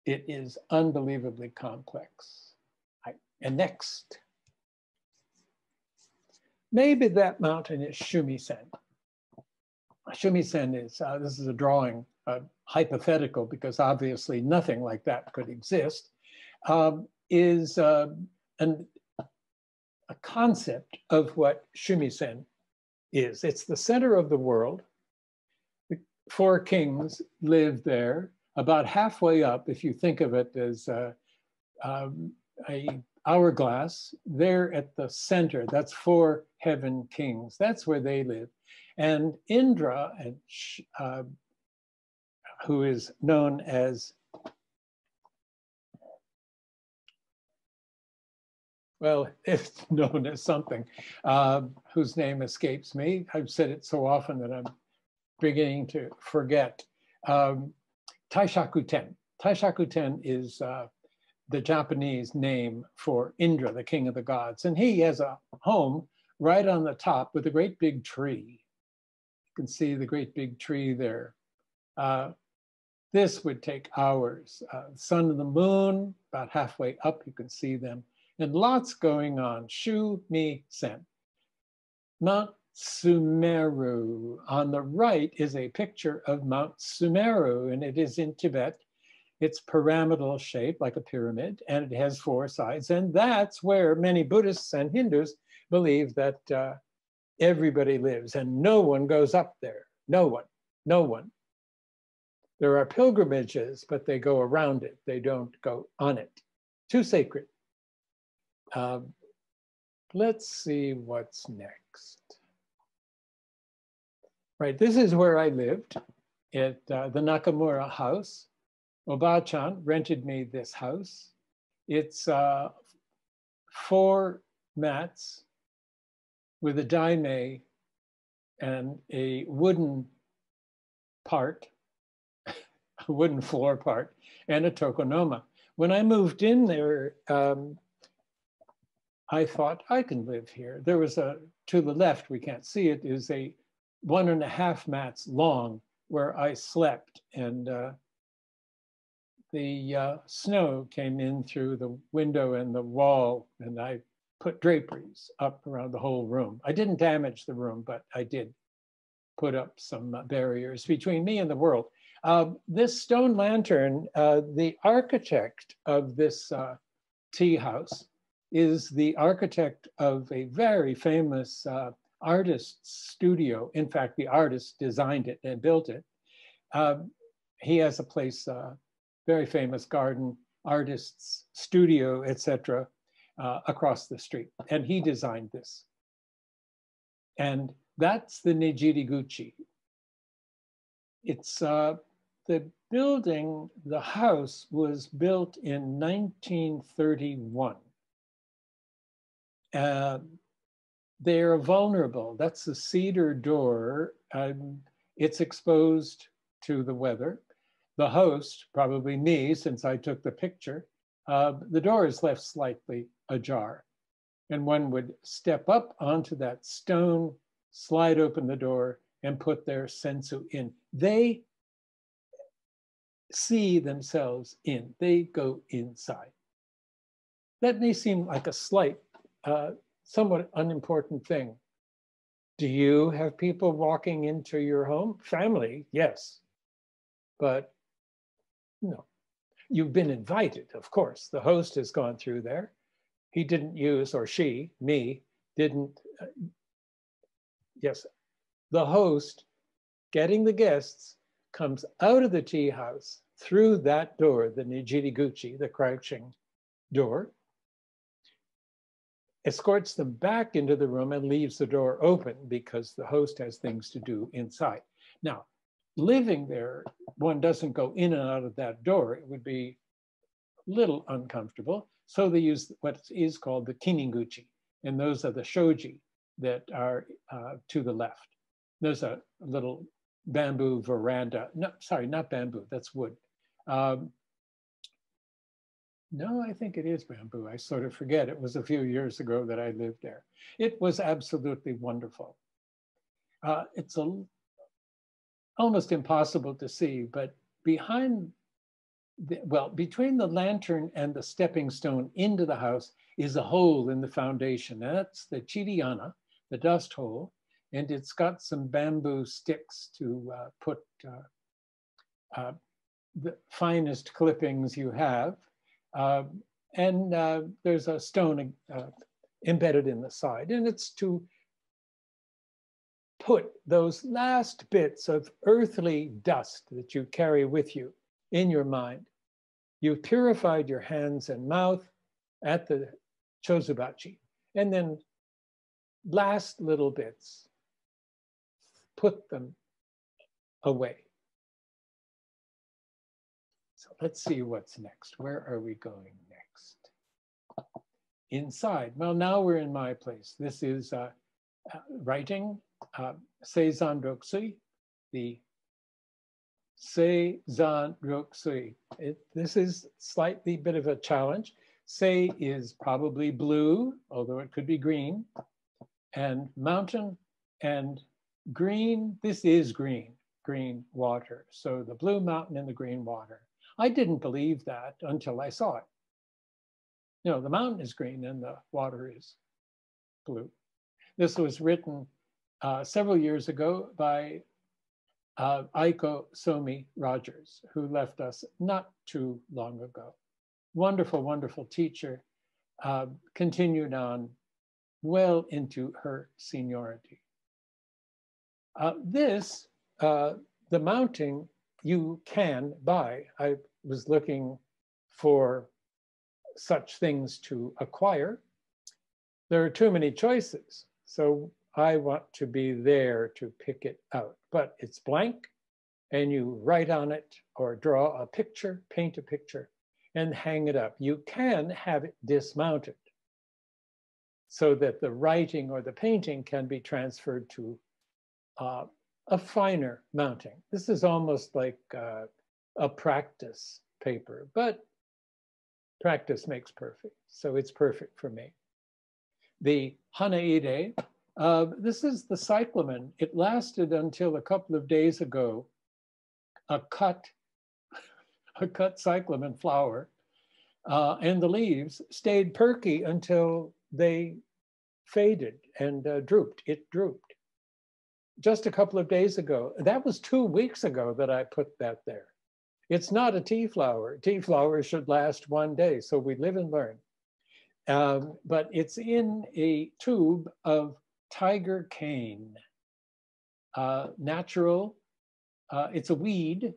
It is unbelievably complex. And next, maybe that mountain is Shumisen. Shumisen is, this is a drawing, hypothetical, because obviously nothing like that could exist, is a concept of what Shumisen is. It's the center of the world. The 4 kings live there. About halfway up, if you think of it as a hourglass, they're at the center. That's 4 heaven kings. That's where they live. And Indra, who is known as, well, it's known as something, whose name escapes me. I've said it so often that I'm beginning to forget. Taishaku-ten. Taishaku-ten is the Japanese name for Indra, the king of the gods. And he has a home right on the top with a great big tree. You can see the great big tree there. This would take hours. Sun and the moon, about halfway up, you can see them. And lots going on. Shumisen. Mount Sumeru. On the right is a picture of Mount Sumeru, and it is in Tibet. It's pyramidal shaped like a pyramid, and it has 4 sides. And that's where many Buddhists and Hindus believe that everybody lives, and no one goes up there. No one, no one. There are pilgrimages, but they go around it. They don't go on it. Too sacred. Let's see what's next. Right, this is where I lived at the Nakamura House. Oba-chan rented me this house. It's 4 mats with a daime and a wooden part, a wooden floor part, and a tokonoma. When I moved in there, I thought I can live here. There was to the left, we can't see it, is a 1.5 mats long where I slept, and the snow came in through the window and the wall, and I put draperies up around the whole room. I didn't damage the room, but I did put up some barriers between me and the world. This stone lantern, the architect of this tea house is the architect of a very famous artist's studio. In fact, the artist designed it and built it. He has a place, very famous garden, artist's studio, etc., across the street. And he designed this. And that's the Nijiriguchi. It's the building, the house was built in 1931. They're vulnerable. That's the cedar door. It's exposed to the weather. The host, probably me, since I took the picture, the door is left slightly ajar. And one would step up onto that stone, slide open the door, and put their sensu in. They see themselves in. They go inside. That may seem like a slight, somewhat unimportant thing. Do you have people walking into your home? Family, yes. But no. You've been invited, of course. The host has gone through there. He didn't use, or she, me, didn't. Yes, the host, getting the guests, comes out of the tea house, through that door, the Nijiriguchi, the crouching door, escorts them back into the room and leaves the door open because the host has things to do inside. Now, living there, one doesn't go in and out of that door. It would be a little uncomfortable. So they use what is called the Kiniguchi, and those are the shoji that are to the left. There's a little bamboo veranda. No, sorry, not bamboo, that's wood. No, I think it is bamboo. I sort of forget. It was a few years ago that I lived there. It was absolutely wonderful. It's almost impossible to see, but between the lantern and the stepping stone into the house is a hole in the foundation. And that's the chiriana, the dust hole, and it's got some bamboo sticks to put the finest clippings you have. There's a stone embedded in the side, and it's to put those last bits of earthly dust that you carry with you in your mind. You've purified your hands and mouth at the Chozubachi, and then last little bits, put them away. So let's see what's next. Where are we going next? Inside. Well, now we're in my place. This is writing Seizan Rokusui, the Seizan Rokusui. This is slightly bit of a challenge. Sei is probably blue, although it could be green, and mountain and green. This is green water. So the blue mountain and the green water. I didn't believe that until I saw it. You know, the mountain is green and the water is blue. This was written several years ago by Aiko Somi Rogers, who left us not too long ago. Wonderful, wonderful teacher, continued on well into her seniority. The mounting you can buy. I was looking for such things to acquire. There are too many choices, so I want to be there to pick it out. But it's blank, and you write on it or draw a picture, paint a picture, and hang it up. You can have it dismounted so that the writing or the painting can be transferred to a finer mounting. This is almost like a practice paper, but practice makes perfect. So it's perfect for me. The Hanaide, this is the cyclamen. It lasted until a couple of days ago, a cut cyclamen flower, and the leaves stayed perky until they faded and drooped. It drooped. Just a couple of days ago, that was 2 weeks ago that I put that there. It's not a tea flower. Tea flowers should last 1 day, so we live and learn. But it's in a tube of tiger cane, natural. It's a weed,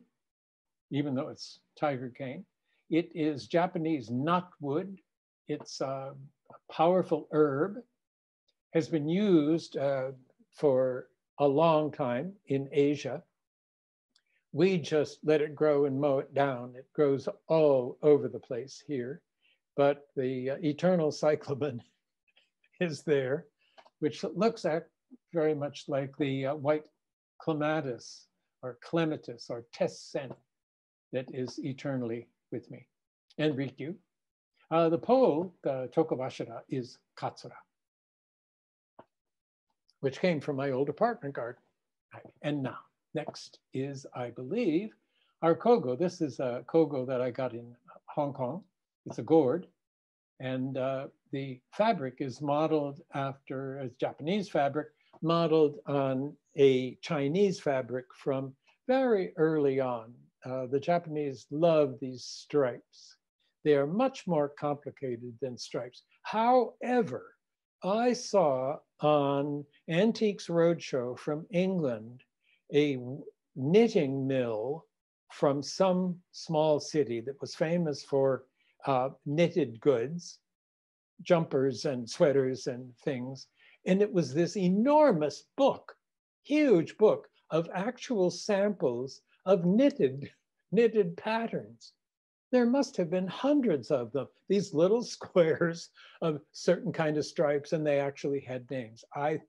even though it's tiger cane. It is Japanese knotwood. It's a powerful herb, has been used for a long time in Asia. We just let it grow and mow it down. It grows all over the place here, but the eternal cyclamen is there, which looks very much like the white clematis or clematis or tessen that is eternally with me. And Rikyu. The pole, the tokobashira, is katsura, which came from my old apartment garden. And now, next is, I believe, our kogo. This is a kogo that I got in Hong Kong. It's a gourd. And the fabric is modeled after a Japanese fabric, modeled on a Chinese fabric from very early on. The Japanese love these stripes. They are much more complicated than stripes. However, I saw on Antiques Roadshow from England a knitting mill from some small city that was famous for knitted goods, jumpers and sweaters and things. And it was this enormous book, huge book of actual samples of knitted patterns. There must have been hundreds of them, these little squares of certain kind of stripes, and they actually had names. I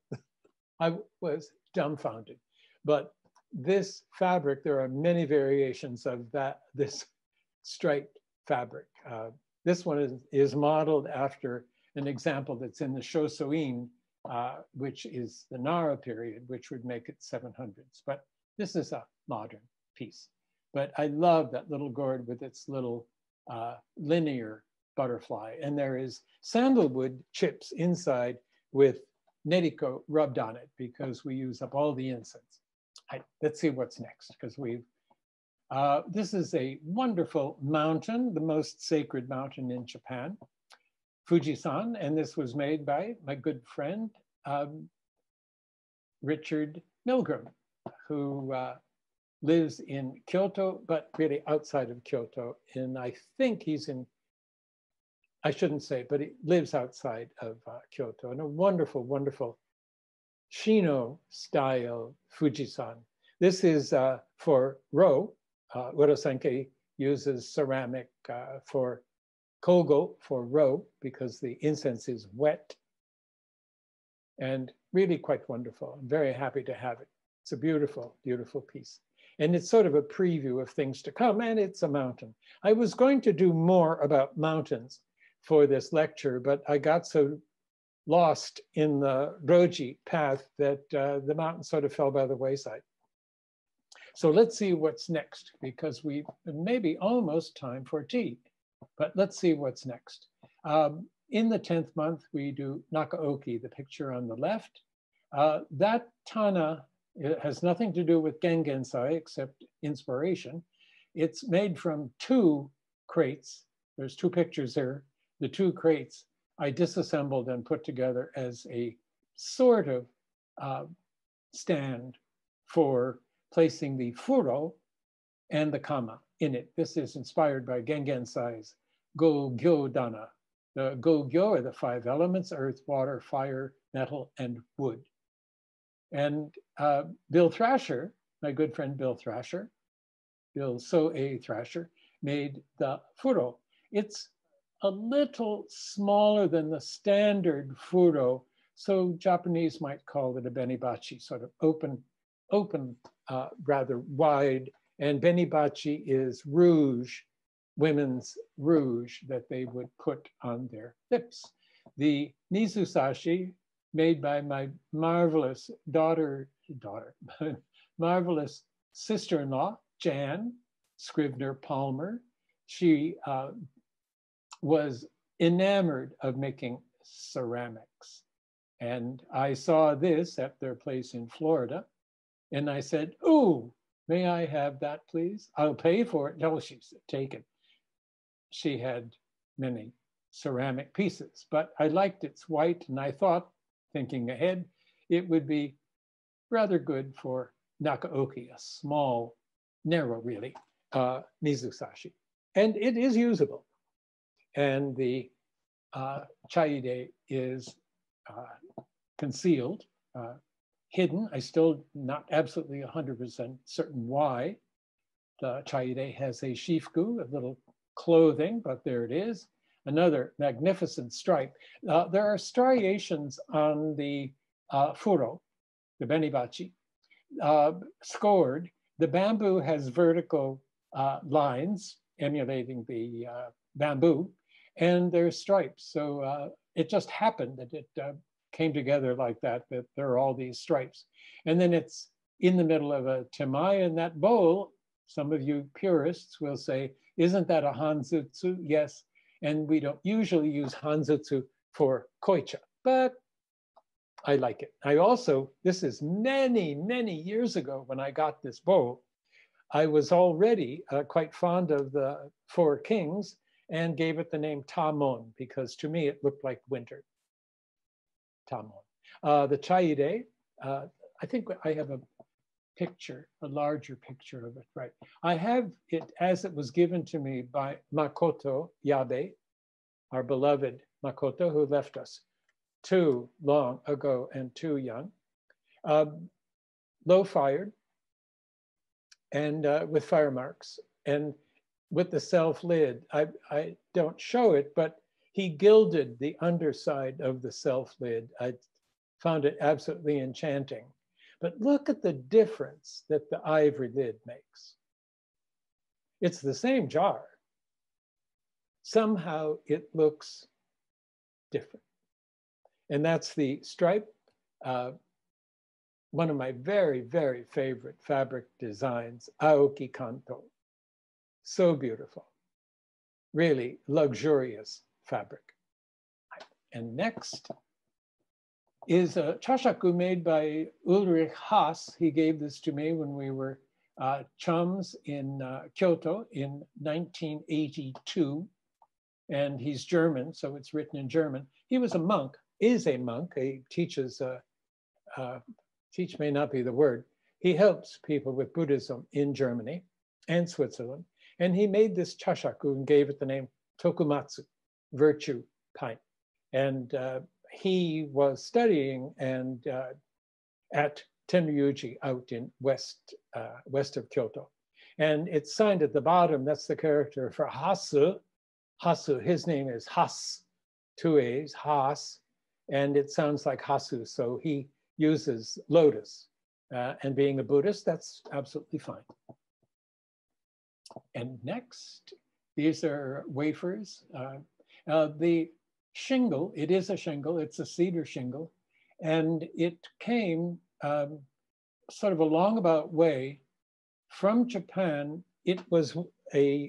was dumbfounded. But this fabric, there are many variations of this striped fabric. This one is modeled after an example that's in the Shosoin, which is the Nara period, which would make it 700s. But this is a modern piece. But I love that little gourd with its little linear butterfly. And there is sandalwood chips inside with neriko rubbed on it because we use up all the incense. Let's see what's next, because this is a wonderful mountain, the most sacred mountain in Japan, Fujisan, and this was made by my good friend, Richard Milgram, who lives in Kyoto, but really outside of Kyoto. And I think he's in, I shouldn't say, but he lives outside of Kyoto, and a wonderful, wonderful Shino style Fujisan. This is for Ro. Urasenke uses ceramic for kogo, for Ro, because the incense is wet. And really quite wonderful. I'm very happy to have it. It's a beautiful, beautiful piece. And it's sort of a preview of things to come, and it's a mountain. I was going to do more about mountains for this lecture, but I got so lost in the Roji path that the mountain sort of fell by the wayside. So let's see what's next, because we may be almost time for tea, but let's see what's next. In the 10th month, we do Nakaoki, the picture on the left. That Tana, it has nothing to do with Gengensai except inspiration. It's made from 2 crates. There's 2 pictures there. The 2 crates I disassembled and put together as a sort of stand for placing the furo and the kama in it. This is inspired by Gengensai's Go-Gyo Dana. The Go-Gyo are the 5 elements: earth, water, fire, metal, and wood. And Bill Thrasher, my good friend Bill Thrasher, Bill Sōsei Thrasher, made the furo. It's a little smaller than the standard furo, so Japanese might call it a benibachi, sort of open, rather wide. And benibachi is rouge, women's rouge that they would put on their lips. The Nizusashi, made by my marvelous marvelous sister-in-law, Jan Scribner Palmer. She was enamored of making ceramics. And I saw this at their place in Florida. And I said, "Oh, may I have that, please? I'll pay for it." No, she said, "Take it." She had many ceramic pieces, but I liked its white, and I thought, thinking ahead, it would be rather good for Nakaoki, a small, narrow, really, Nizusashi. And it is usable. And the chaide is concealed, hidden. I still not absolutely 100% certain why. The chaide has a shifuku, a little clothing, but there it is. Another magnificent stripe. There are striations on the furo, the benibachi, scored. The bamboo has vertical lines emulating the bamboo, and there's stripes. So it just happened that it came together like that there are all these stripes. And then it's in the middle of a temai, and that bowl, some of you purists will say, "Isn't that a hanzutsu?" Yes. And we don't usually use hanzutsu for koicha, but I like it. I also, this is many, many years ago when I got this bowl, I was already quite fond of the 4 Kings and gave it the name Tamon because to me it looked like winter. Tamon. The chaide, I think I have a picture, a larger picture of it, right? I have it as it was given to me by Makoto Yabe, our beloved Makoto, who left us too long ago and too young. Low fired and with fire marks and with the self lid. I don't show it, but he gilded the underside of the self lid. I found it absolutely enchanting. But look at the difference that the ivory lid makes. It's the same jar. Somehow it looks different. And that's the stripe. One of my very, very favorite fabric designs, Aoki Kanto. So beautiful. Really luxurious fabric. And next is a chashaku made by Ulrich Haas. He gave this to me when we were chums in Kyoto in 1982. And he's German, so it's written in German. He was a monk, is a monk. He teaches, teach may not be the word. He helps people with Buddhism in Germany and Switzerland. And he made this chashaku and gave it the name Tokumatsu, virtue pint. And he was studying and at Tenryuji out in west of Kyoto. And it's signed at the bottom, that's the character for Hasu. Hasu, his name is Has, two A's, Has, and it sounds like Hasu, so he uses lotus. And being a Buddhist, that's absolutely fine. And next, these are wafers. The shingle, it is a shingle, it's a cedar shingle, and it came sort of a longabout way from Japan. It was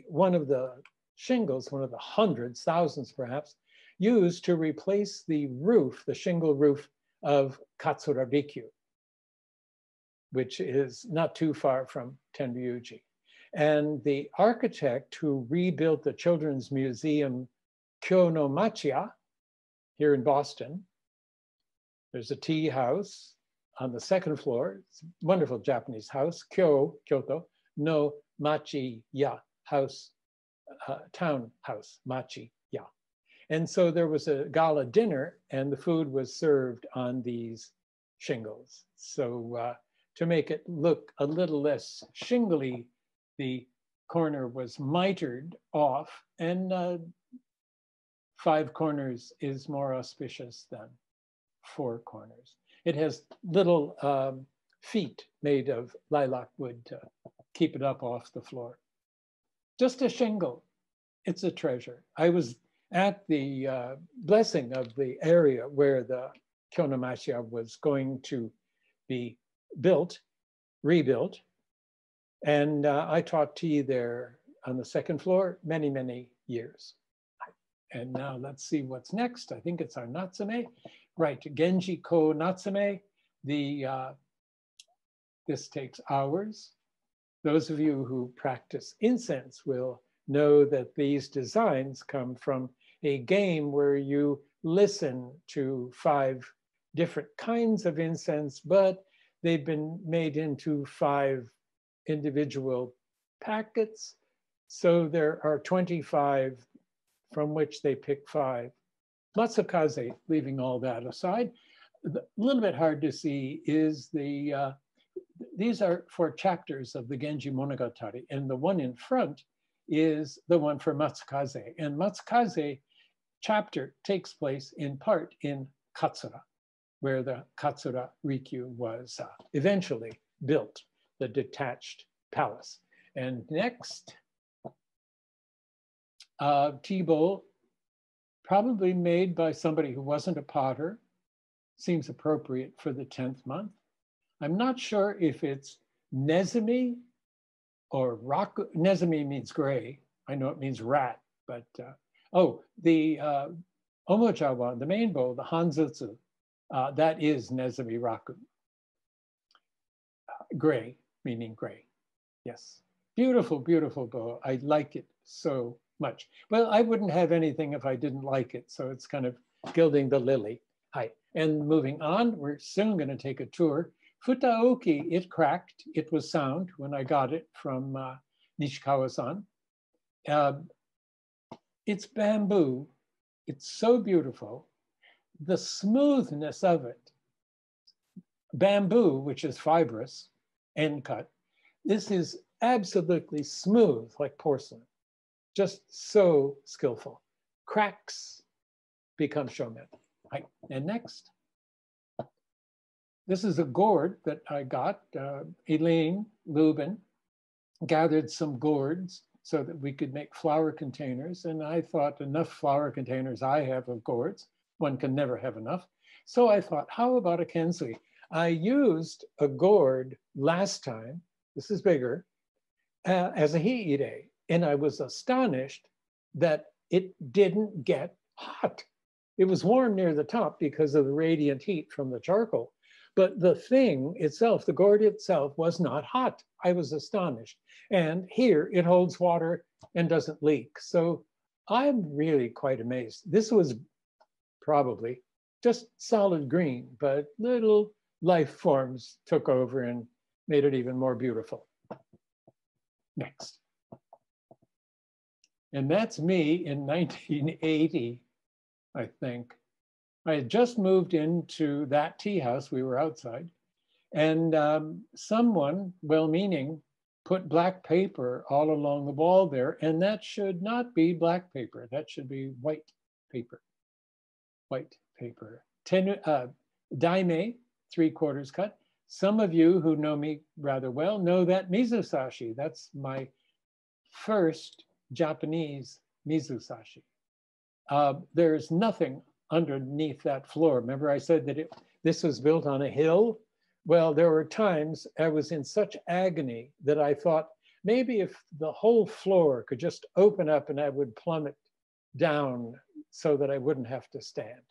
one of the shingles, one of the hundreds, thousands perhaps, used to replace the roof, the shingle roof of Katsura Rikyu, which is not too far from Tenryuji. And the architect who rebuilt the Children's Museum Kyo Machiai here in Boston, there's a tea house on the second floor. It's a wonderful Japanese house, Kyoto, no Machiya, house, townhouse, Machiya. And so there was a gala dinner and the food was served on these shingles. So to make it look a little less shingly, the corner was mitered off, and 5 corners is more auspicious than 4 corners. It has little feet made of lilac wood to keep it up off the floor. Just a shingle. It's a treasure. I was at the blessing of the area where the Kyonomashia was going to be rebuilt. And I taught tea there on the second floor many, many years. And now let's see what's next. I think it's our Natsume. Right, Genji Ko Natsume. This takes hours. Those of you who practice incense will know that these designs come from a game where you listen to 5 different kinds of incense, but they've been made into 5 individual packets. So there are 25 from which they pick 5. Matsukaze, leaving all that aside, a little bit hard to see is these are 4 chapters of the Genji Monogatari, and the one in front is the one for Matsukaze. And Matsukaze chapter takes place in part in Katsura, where the Katsura Rikyu was eventually built, the detached palace. And next, tea bowl, probably made by somebody who wasn't a potter, seems appropriate for the 10th month. I'm not sure if it's Nezumi or Raku. Nezumi means gray. I know it means rat, but the Omojawa, the main bowl, the Hanzutsu, that is Nezumi Raku. Gray, meaning gray. Yes. Beautiful, beautiful bow. I like it so much. Well, I wouldn't have anything if I didn't like it. So it's kind of gilding the lily. Hi. And moving on, we're soon going to take a tour Futaoki, it cracked. It was sound when I got it from Nishikawa-san. It's bamboo. It's so beautiful. The smoothness of it. Bamboo, which is fibrous, end cut. This is absolutely smooth, like porcelain. Just so skillful. Cracks become shomen. Right. And next. This is a gourd that I got. Elaine Lubin gathered some gourds so that we could make flower containers. And I thought, enough flower containers I have of gourds. One can never have enough. So I thought, how about a kensui? I used a gourd last time, this is bigger, as a hiire. And I was astonished that it didn't get hot. It was warm near the top because of the radiant heat from the charcoal. But the thing itself, the gourd itself, was not hot. I was astonished. And here it holds water and doesn't leak. So I'm really quite amazed. This was probably just solid green, but little life forms took over and made it even more beautiful. Next. And that's me in 1980, I think. I had just moved into that tea house. We were outside. And someone, well-meaning, put black paper all along the wall there. And that should not be black paper. That should be white paper. White paper. Daime, 3/4 cut. Some of you who know me rather well know that Nizusashi. That's my first Japanese Nizusashi. There's nothing underneath that floor. Remember I said that this was built on a hill? Well, there were times I was in such agony that I thought maybe if the whole floor could just open up and I would plummet down so that I wouldn't have to stand.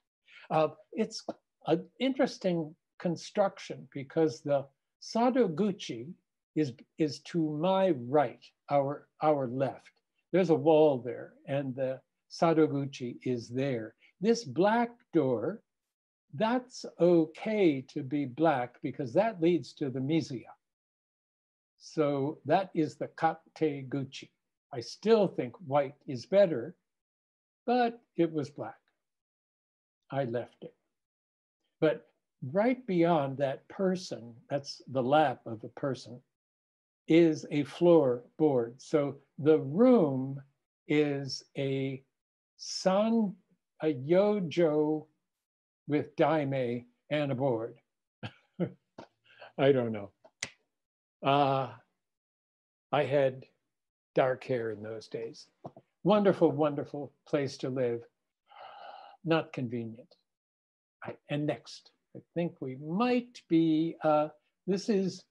It's an interesting construction because the Sadoguchi is to my right, our left. There's a wall there and the Sadoguchi is there. This black door, that's okay to be black because that leads to the Mizuya. So that is the Kateguchi. I still think white is better, but it was black. I left it. But right beyond that person, that's the lap of a person, is a floorboard. So the room is a yojo with daime and a board. I don't know. I had dark hair in those days. Wonderful, wonderful place to live. Not convenient. And next, I think we might be, this is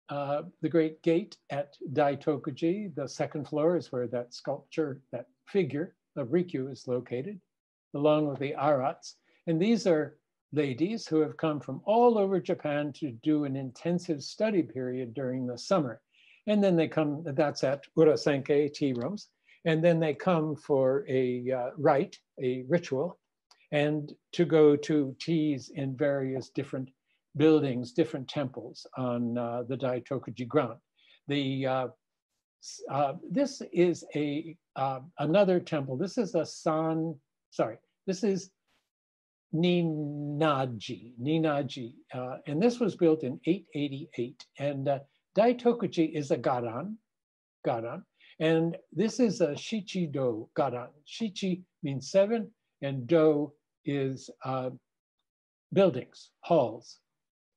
the Great Gate at Daitokuji. The second floor is where that sculpture, that figure of Rikyu is located, along with the arats. And these are ladies who have come from all over Japan to do an intensive study period during the summer. And then they come, that's at Urasenke tea rooms. And then they come for a rite, a ritual, and to go to teas in various different buildings, different temples on the Daitokuji ground. This is another temple. This is this is Ninnaji, and this was built in 888. And Daitokuji is a garan, and this is a Shichi-do garan. Shichi means 7, and do is buildings, halls.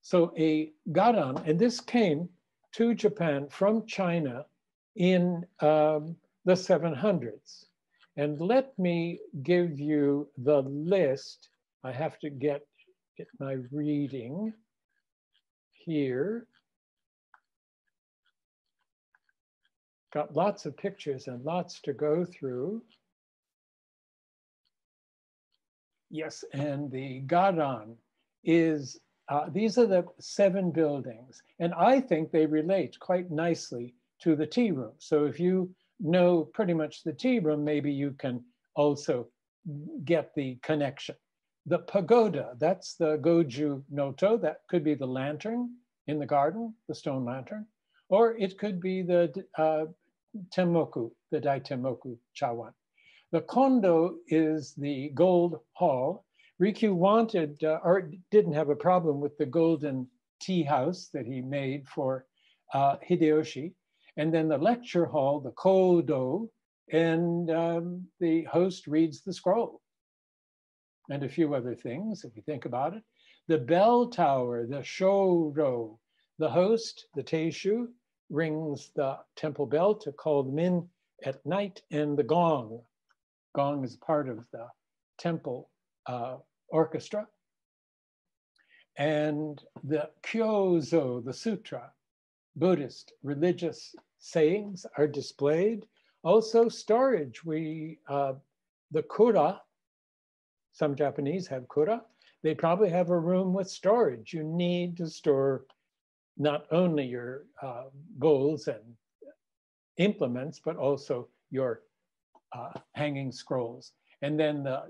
So a garan, and this came to Japan from China in the 700s. And let me give you the list. I have to get my reading here. Got lots of pictures and lots to go through. Yes, and the garan is, these are the 7 buildings. And I think they relate quite nicely to the tea room. So if you know pretty much the tea room, maybe you can also get the connection. The pagoda, that's the Goju Noto, that could be the lantern. in the garden, the stone lantern, or it could be the Temoku, the Daitemoku Chawan. The kondo is the gold hall. Rikyu wanted, or didn't have a problem with the golden tea house that he made for Hideyoshi. And then the lecture hall, the kodo, and the host reads the scroll. And a few other things, if you think about it. The bell tower, the shoro, the host, the teishu, rings the temple bell to call them in at night, and the gong. Gong is part of the temple orchestra. And the kyozo, the sutra, Buddhist religious sayings are displayed. Also storage, the kura, some Japanese have kura, they probably have a room with storage. You need to store not only your bowls and implements, but also your hanging scrolls. And then the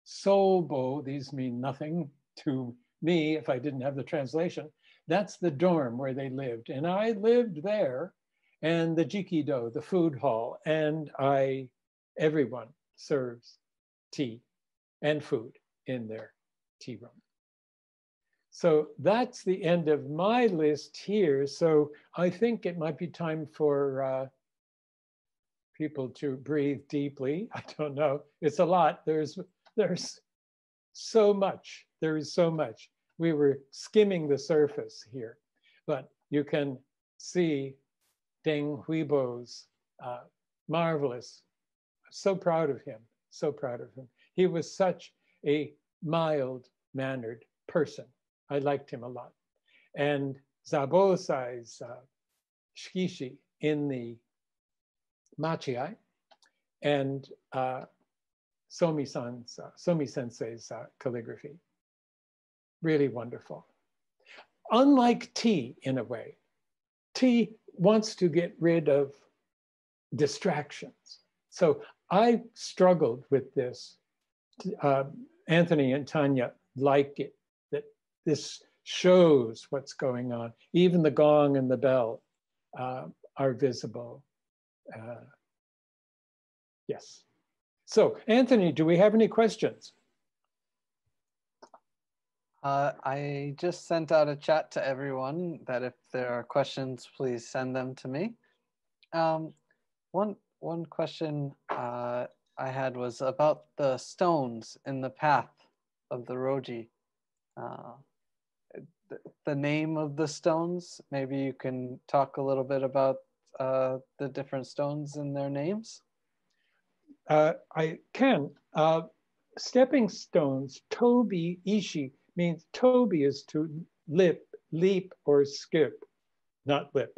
sobo, these mean nothing to me if I didn't have the translation. That's the dorm where they lived. And I lived there, and the jikido, the food hall, and everyone serves tea and food in their tea room. So that's the end of my list here. So I think it might be time for people to breathe deeply. I don't know. It's a lot. There's so much. There is so much. We were skimming the surface here, but you can see Deng Huibo's marvelous. So proud of him. So proud of him. He was such a mild-mannered person. I liked him a lot. And Zabosai's Shikishi in the Machiai, and Somi Sensei's calligraphy. Really wonderful. Unlike tea, in a way, tea wants to get rid of distractions. So I struggled with this. Anthony and Tanya like it, that this shows what's going on. Even the gong and the bell are visible. Yes. So, Anthony, do we have any questions? I just sent out a chat to everyone that if there are questions, please send them to me. One question I had was about the stones in the path of the Roji. The name of the stones, maybe you can talk a little bit about the different stones and their names? I can. Stepping stones, tobi, ishii, means tobi is to leap or skip, not lip,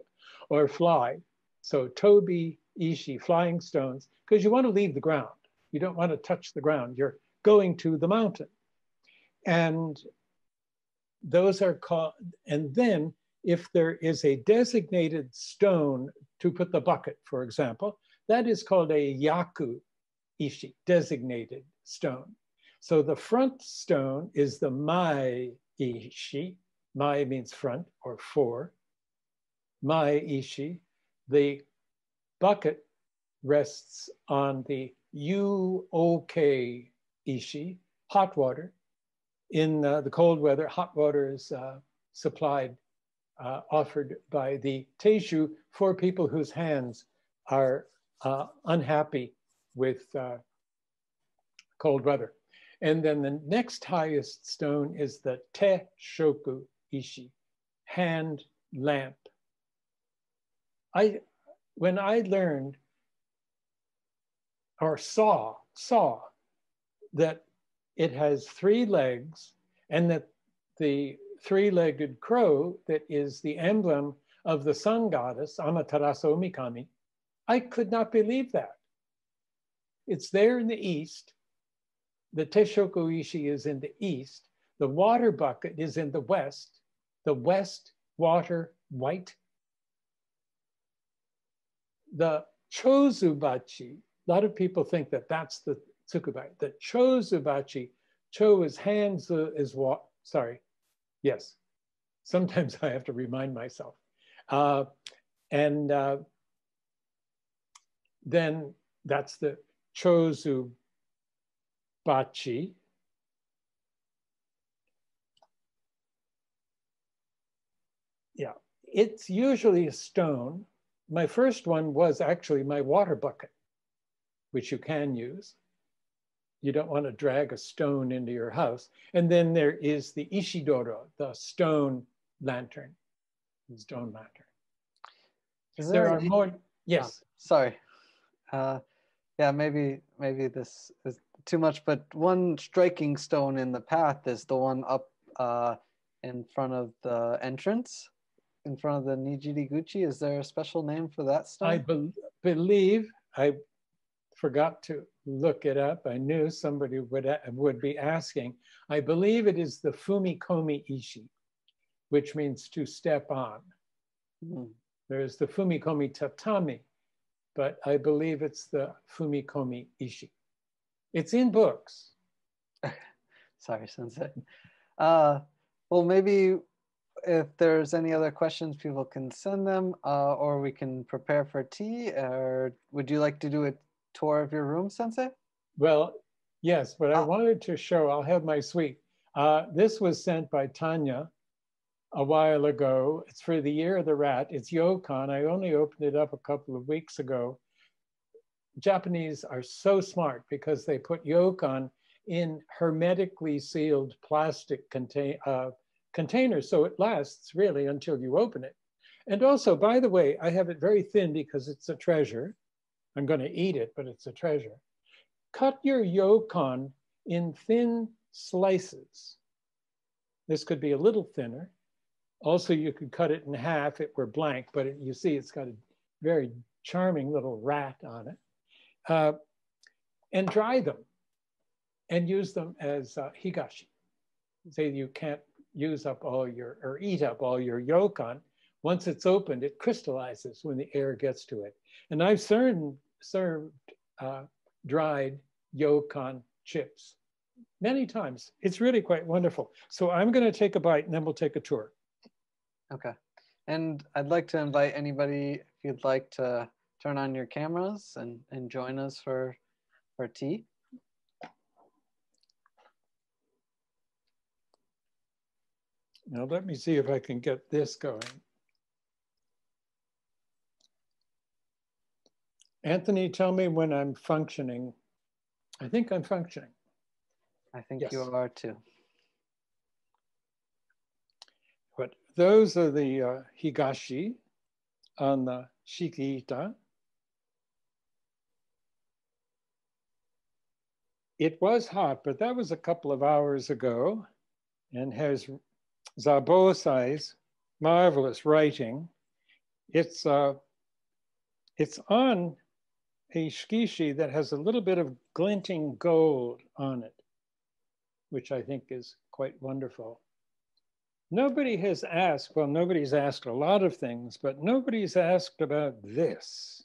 or fly. So tobi, ishii, flying stones, because you want to leave the ground. You don't want to touch the ground. You're going to the mountain. And those are called, and then if there is a designated stone to put the bucket, for example, that is called a yaku ishii, designated stone. So the front stone is the mai ishii. Mai means front or for. Mai ishii. The bucket rests on the uok ishii, hot water. In the cold weather, hot water is supplied, offered by the teishu for people whose hands are unhappy with cold weather. And then the next highest stone is the te shoku ishii, hand lamp. When I learned or saw that it has 3 legs and that the 3-legged crow that is the emblem of the sun goddess, Amaterasu Omikami, I could not believe that. It's there in the east. The Teshoku Ishii is in the east. The water bucket is in the west. The west water white. The Chozubachi, a lot of people think that that's the Tsukubai. The Chozubachi, Cho is hands, is what? Sorry. Yes. Sometimes I have to remind myself. And then that's the Chozubachi. Yeah, it's usually a stone. My first one was actually my water bucket, which you can use. You don't want to drag a stone into your house. And then there is the Ishidoro, the stone lantern. Stone lantern. There are more, yes. Oh, sorry. Yeah, maybe this is too much, but one striking stone in the path is the one up in front of the entrance, in front of the Nijiriguchi. Is there a special name for that stone? I believe, I forgot to look it up. I knew somebody would be asking. I believe it is the Fumikomi Ishii, which means to step on. There's the Fumikomi Tatami, but I believe it's the Fumikomi Ishii. It's in books. Sorry, Sensei. Well, maybe if there's any other questions, people can send them, or we can prepare for tea. Or would you like to do a tour of your room, Sensei? Well, yes, but I wanted to show, I'll have my suite. This was sent by Tanya a while ago. It's for the Year of the Rat. It's Yokon. I only opened it up a couple of weeks ago. Japanese are so smart because they put Yokon in hermetically sealed plastic containers, so it lasts really until you open it. And also, by the way, I have it very thin because it's a treasure. I'm going to eat it, but it's a treasure. Cut your yokon in thin slices. This could be a little thinner. Also, you could cut it in half if it were blank, but you see it's got a very charming little rat on it. And dry them and use them as higashi. Say you can't use up all your, or eat up all your yokon. Once it's opened, it crystallizes when the air gets to it. And I've served dried yokon chips many times. It's really quite wonderful. So I'm going to take a bite and then we'll take a tour. Okay. And I'd like to invite anybody, if you'd like to turn on your cameras and join us for tea. Now let me see if I can get this going. Anthony, tell me when I'm functioning. I think I'm functioning. I think yes. You are too. But those are the higashi on the Shikiita. It was hot, but that was a couple of hours ago and has Zabosai's marvelous writing. It's on a shikishi that has a little bit of glinting gold on it, which I think is quite wonderful. Nobody has asked, well, nobody's asked a lot of things, but nobody's asked about this.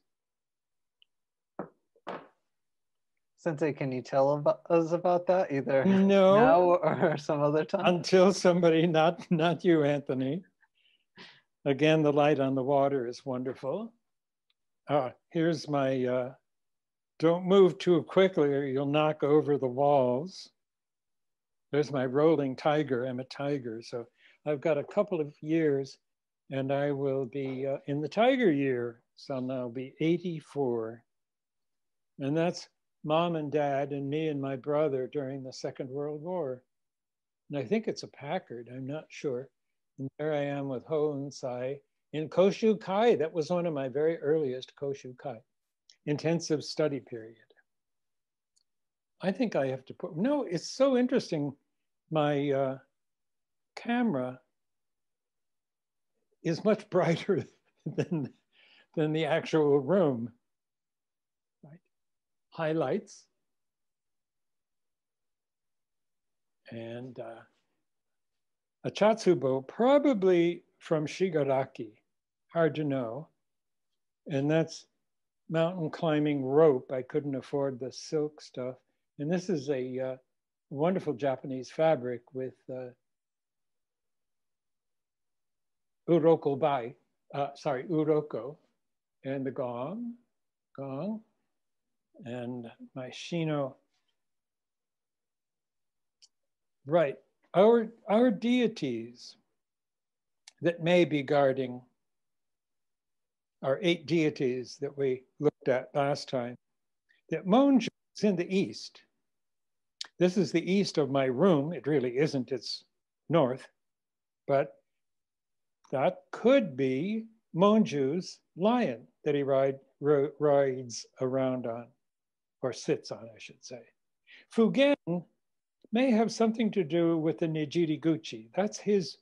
Sensei, can you tell us about that either no, now or some other time? Until somebody, not you, Anthony. Again, the light on the water is wonderful. Here's my, don't move too quickly or you'll knock over the walls. There's my rolling tiger. I'm a tiger. So I've got a couple of years and I will be in the tiger year. So I'll be 84. And that's Mom and Dad and me and my brother during the Second World War. And I think it's a Packard, I'm not sure. And there I am with Hoensai in Koshikake. That was one of my very earliest Koshikake, intensive study period. I think I have to put, no, it's so interesting. My camera is much brighter than the actual room. Right? Highlights. And a chatsubo, probably from Shigaraki, hard to know. And that's mountain climbing rope. I couldn't afford the silk stuff. And this is a wonderful Japanese fabric with Uroko Uroko, and the gong, and my Shino. Right, our deities that may be guarding our 8 deities that we looked at last time, that Monju is in the east. This is the east of my room. It really isn't, it's north, but that could be Monju's lion that he rides around on, or sits on, I should say. Fugen may have something to do with the Nijiriguchi. That's his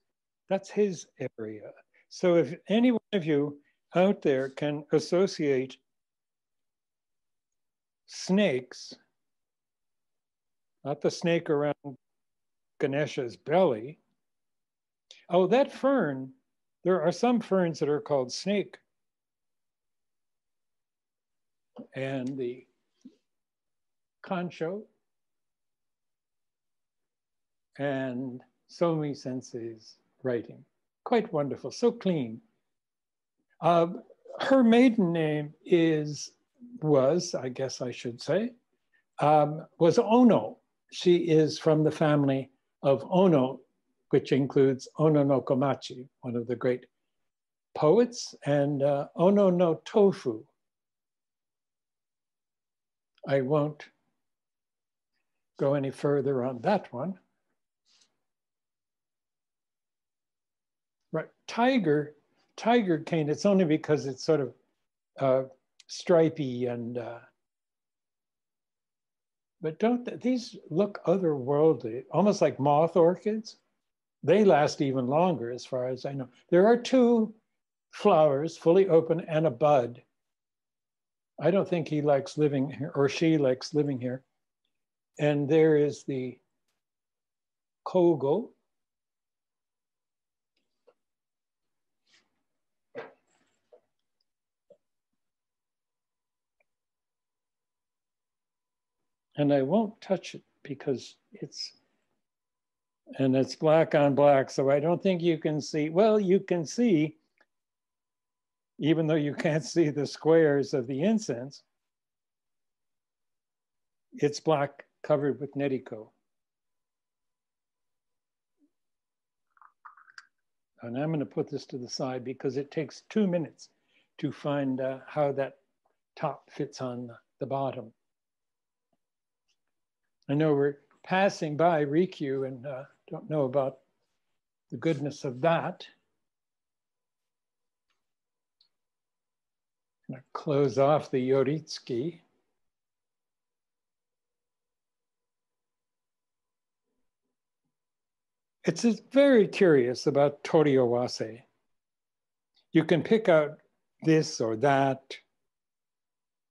area. So if any one of you out there can associate snakes, not the snake around Ganesha's belly. Oh, that fern, there are some ferns that are called snake. And the Kancho and Somi Sensei's writing. Quite wonderful, so clean. Her maiden name was, I guess I should say, was Ono. She is from the family of Ono, which includes Ono no Komachi, one of the great poets, and Ono no Tofu. I won't go any further on that one. Right, tiger cane, it's only because it's sort of stripy and, but don't these look otherworldly, almost like moth orchids? They last even longer as far as I know. There are 2 flowers fully open and a bud. I don't think he likes living here, or she likes living here. And there is the kogo. And I won't touch it because it's black on black. So I don't think you can see, well, you can see, even though you can't see the squares of the incense, it's black covered with neriko. And I'm going to put this to the side because it takes 2 minutes to find how that top fits on the bottom. I know we're passing by Rikyu and don't know about the goodness of that. I'm going to close off the Yoritsuki. It's very curious about Toriowase. You can pick out this or that,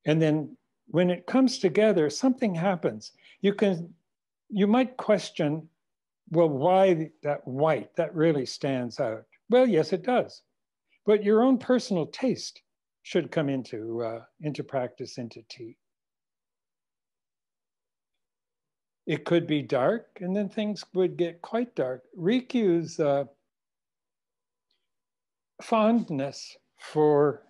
and then when it comes together, something happens. You might question, well, why that white? That really stands out. Well, yes, it does. But your own personal taste should come into practice, into tea. It could be dark, and then things would get quite dark. Rikyu's fondness for,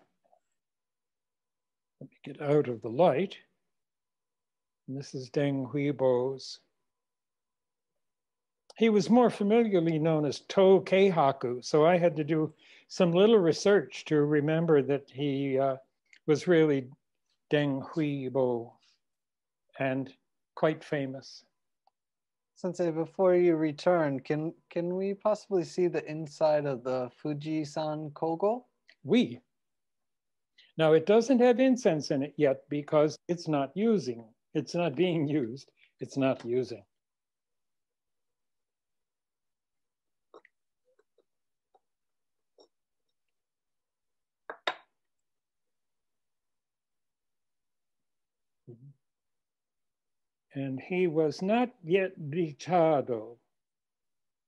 let me get out of the light. And this is Deng Huibo's. He was more familiarly known as To Keihaku, so I had to do some little research to remember that he was really Deng Huibo and quite famous. Sensei, before you return, can we possibly see the inside of the Fujisan kogo? Now it doesn't have incense in it yet because it's not being used, it's not using. And he was not yet richado.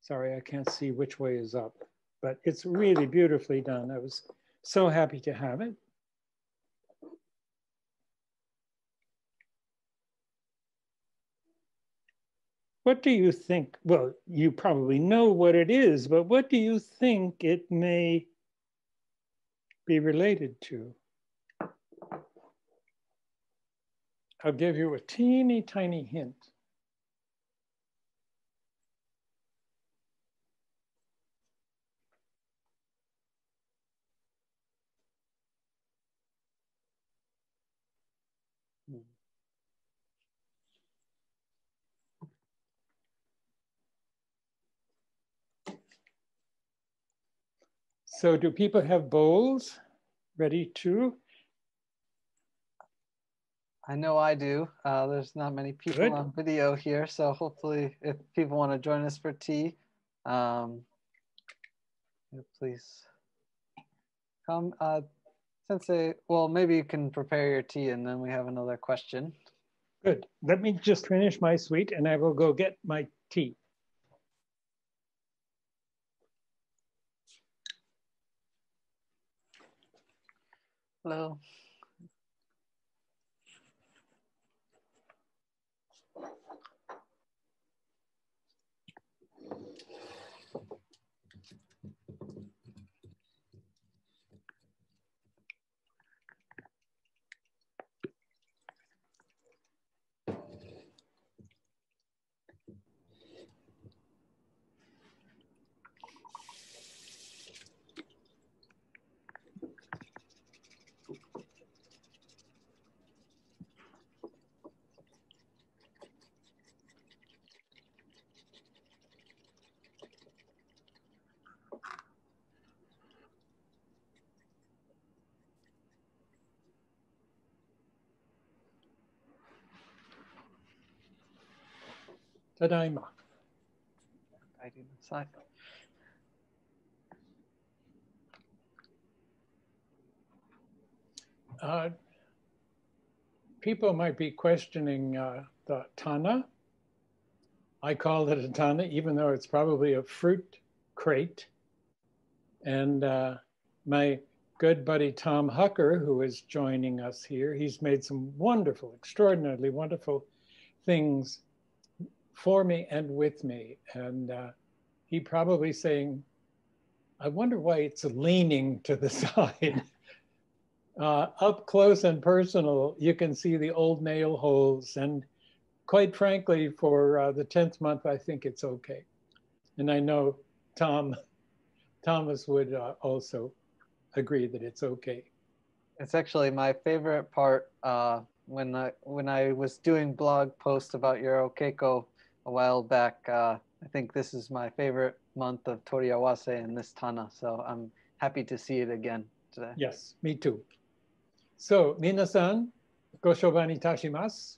Sorry, I can't see which way is up, but it's really beautifully done. I was so happy to have it. What do you think? Well, you probably know what it is, but what do you think it may be related to? I'll give you a teeny tiny hint. So do people have bowls ready to? I know I do. There's not many people on video here, so hopefully if people want to join us for tea, please come. Sensei, well, maybe you can prepare your tea and then we have another question. Good. Let me just finish my sweet and I will go get my tea. Hello. Tadaima. People might be questioning the tana. I call it a tana, even though it's probably a fruit crate. And my good buddy Tom Hucker, who is joining us here, he's made some wonderful, extraordinarily wonderful things for me and with me. And he probably saying, I wonder why it's leaning to the side. Up close and personal, you can see the old nail holes. And quite frankly, for the 10th month, I think it's okay. And I know Thomas would also agree that it's okay. It's actually my favorite part when I was doing blog posts about your Keiko a while back. I think this is my favorite month of Toriawase and this Tana. So I'm happy to see it again today. Yes, me too. So, minasan, go shoban itashimasu.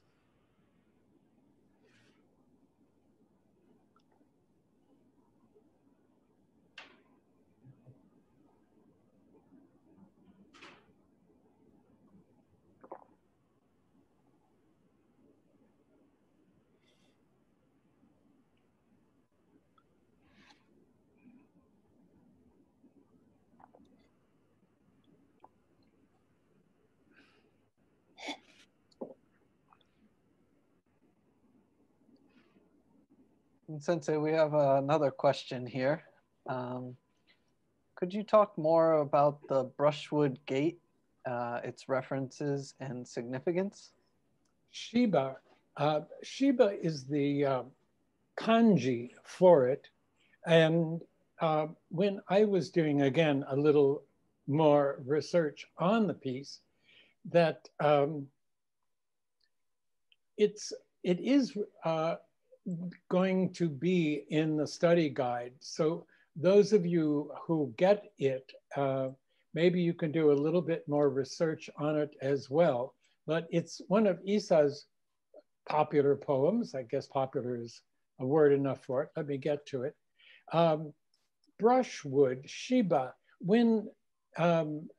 And Sensei, we have another question here. Could you talk more about the brushwood gate, its references and significance? Shiba. Shiba is the kanji for it. And when I was doing, again, a little more research on the piece, that it is going to be in the study guide. So those of you who get it, maybe you can do a little bit more research on it as well. But it's one of Isa's popular poems. I guess popular is a word enough for it. Let me get to it. Brushwood, Shiba, when,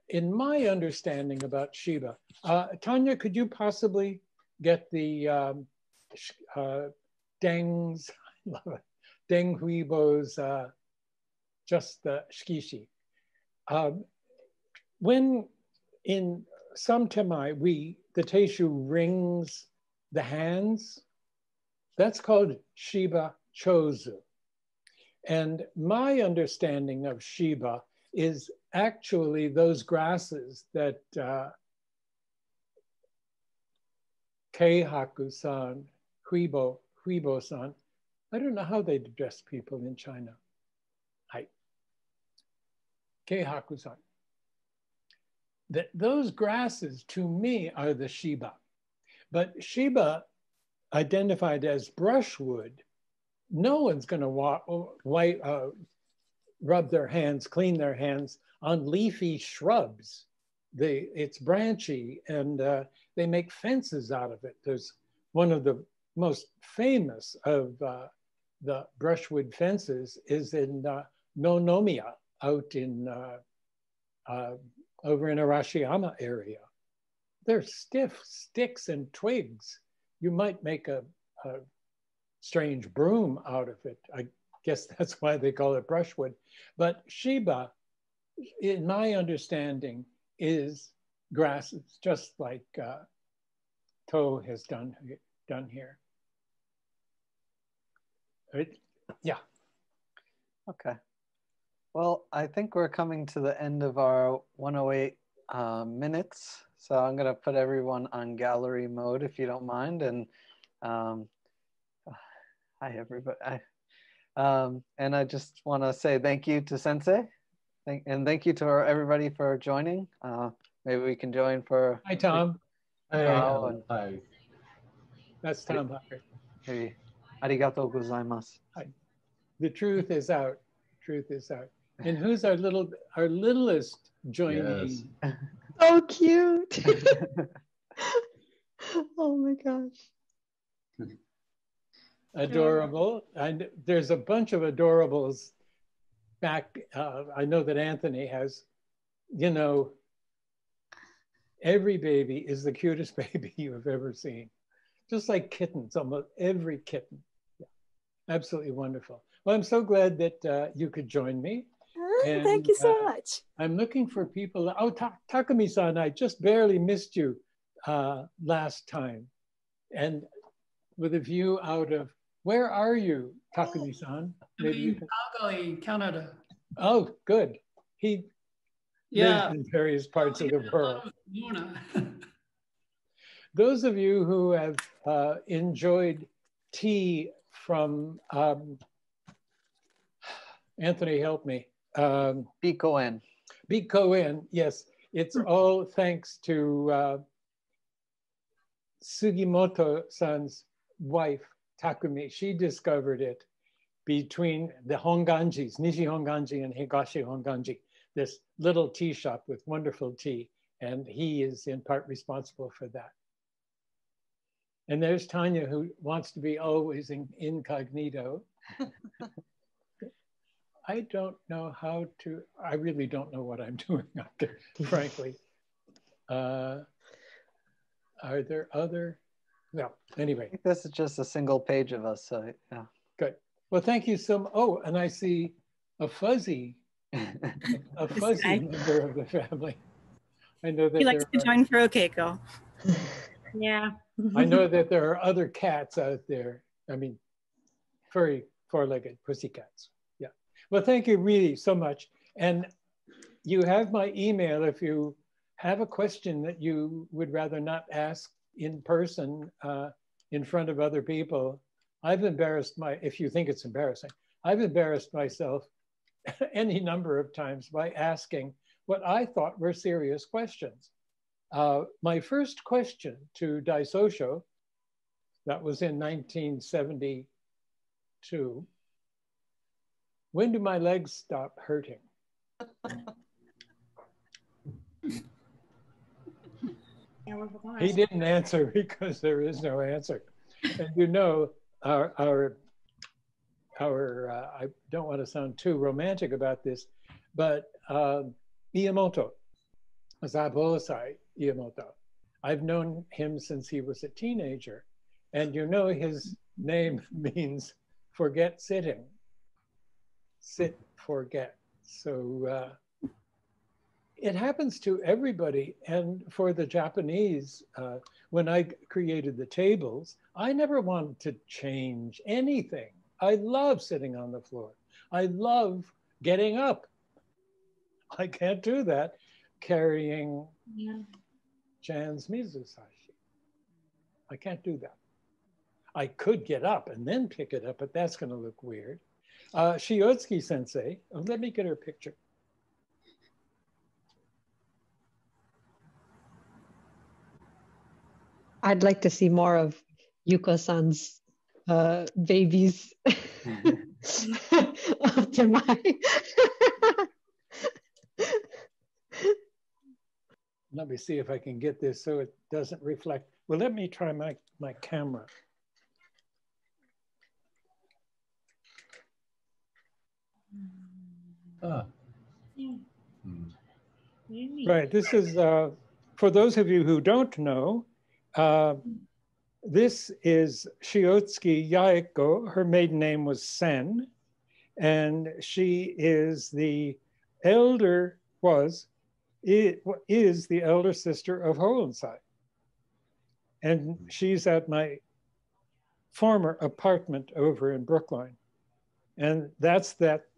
in my understanding about Shiba, Tanya, could you possibly get the Deng's, I love it, Deng Huibo's, just the Shikishi. When in some temai, the teishu rings the hands, That's called Shiba Chozu. And my understanding of Shiba is actually those grasses that Keihaku-san, Huibo-san, I don't know how they address people in China. Keihaku-san. That those grasses to me are the Shiba. But Shiba identified as brushwood, no one's going to rub their hands, clean their hands on leafy shrubs. It's branchy, and they make fences out of it. There's one of the most famous of the brushwood fences is in Nonomiya, out in over in Arashiyama area. They're stiff sticks and twigs. You might make a strange broom out of it. I guess that's why they call it brushwood. But Shiba, in my understanding, is grasses, just like To has done here. Yeah. Okay. Well, I think we're coming to the end of our 108 minutes. So I'm going to put everyone on gallery mode, if you don't mind. And hi, everybody. And I just want to say thank you to Sensei. And thank you to everybody for joining. Maybe we can join for... Hi, Tom. Hi. That's Tom Hucker. Maybe. Arigatou gozaimasu. The truth is out. Truth is out. And who's our littlest joinee? Yes. So cute. Oh my gosh. Adorable. And there's a bunch of adorables back. I know that Anthony has, you know, every baby is the cutest baby you have ever seen. Just like kittens, almost every kitten. Yeah. Absolutely wonderful. Well, I'm so glad that you could join me. And, thank you so much. I'm looking for people. Oh, Takumi-san, I just barely missed you last time. And with a view out of, where are you, Takumi-san? Maybe you can... Calgary, Canada. Oh, good. He lives in various parts of the world. Those of you who have enjoyed tea from, Anthony, help me. Bikoen. Bikoen, yes. It's all thanks to Sugimoto-san's wife, Takumi. She discovered it between the Honganjis, Nishi Honganji and Higashi Honganji, this little tea shop with wonderful tea. And he is in part responsible for that. And there's Tanya, who wants to be always incognito. I don't know how to, I really don't know what I'm doing, frankly. Are there other, no, anyway. I think this is just a single page of us, so yeah. Good. Well, thank you so much. Oh, and I see a fuzzy member of the family. I know that he likes to join for Keiko. Yeah. I know that there are other cats out there. I mean, furry, four-legged pussycats. Yeah. Well, thank you really so much. And you have my email if you have a question that you would rather not ask in person in front of other people. I've embarrassed if you think it's embarrassing, I've embarrassed myself any number of times by asking what I thought were serious questions. My first question to Daisosho, that was in 1972, when do my legs stop hurting? He didn't answer because there is no answer. And you know, I don't want to sound too romantic about this, but Iyamoto, Zabosai Iyamoto, I've known him since he was a teenager. And you know his name means forget sitting. Sit, forget. So it happens to everybody. And for the Japanese, when I created the tables, I never wanted to change anything. I love sitting on the floor. I love getting up. I can't do that carrying Jan's Nizusashi. I can't do that. I could get up and then pick it up, but that's going to look weird. Shiotsuki sensei, let me get her picture. I'd like to see more of Yuko-san's babies after my. Let me see if I can get this so it doesn't reflect. Well, let me try my camera. Right, this is, for those of you who don't know, this is Shiotsuki Yaeko. Her maiden name was Sen, and she is the elder, is the elder sister of Holensai. And she's at my former apartment over in Brookline. And that's that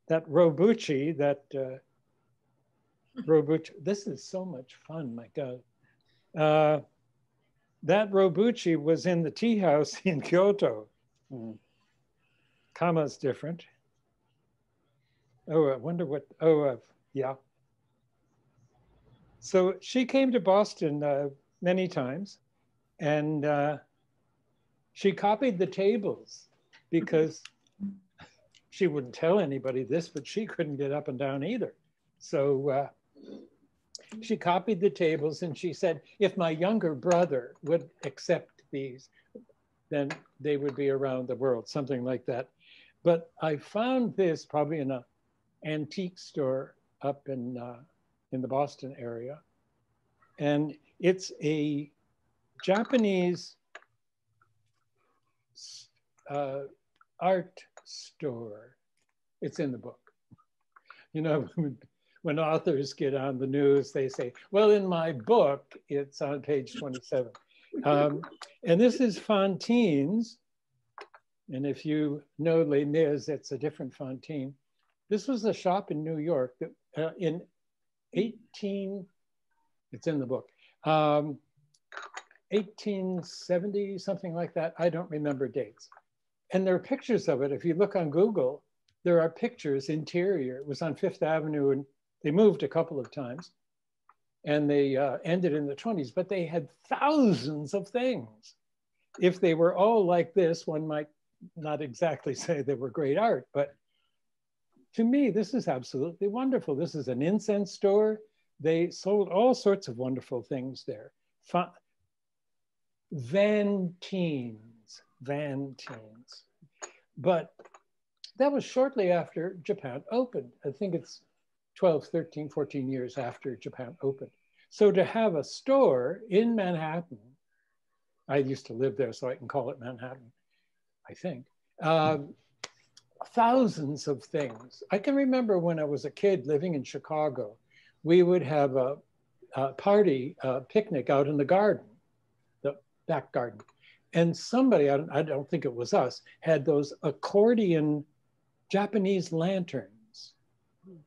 Robuchi, Robuchi, this is so much fun, my God. That Robuchi was in the tea house in Kyoto. Kama's different. Oh, I wonder what, yeah. So she came to Boston many times, and she copied the tables because she wouldn't tell anybody this, but she couldn't get up and down either. So she copied the tables, and she said, if my younger brother would accept these, then they would be around the world, something like that. But I found this probably in an antique store up in the Boston area. And it's a Japanese art store. It's in the book. You know, when authors get on the news, they say, well, in my book, it's on page 27. And this is Fontine's. And if you know Les Mis, it's a different Fontine. This was a shop in New York that in it's in the book, 1870, something like that. I don't remember dates. And there are pictures of it. If you look on Google, there are pictures interior. It was on Fifth Avenue, and they moved a couple of times. And they ended in the 20s, but they had thousands of things. If they were all like this, one might not exactly say they were great art, but to me, this is absolutely wonderful. This is an incense store. They sold all sorts of wonderful things there. Vantines. But that was shortly after Japan opened. I think it's 12, 13, 14 years after Japan opened. So to have a store in Manhattan, I used to live there, so I can call it Manhattan, I think. Thousands of things. I can remember when I was a kid living in Chicago, we would have a party, picnic out in the garden, the back garden. And somebody, I don't think it was us, had those accordion Japanese lanterns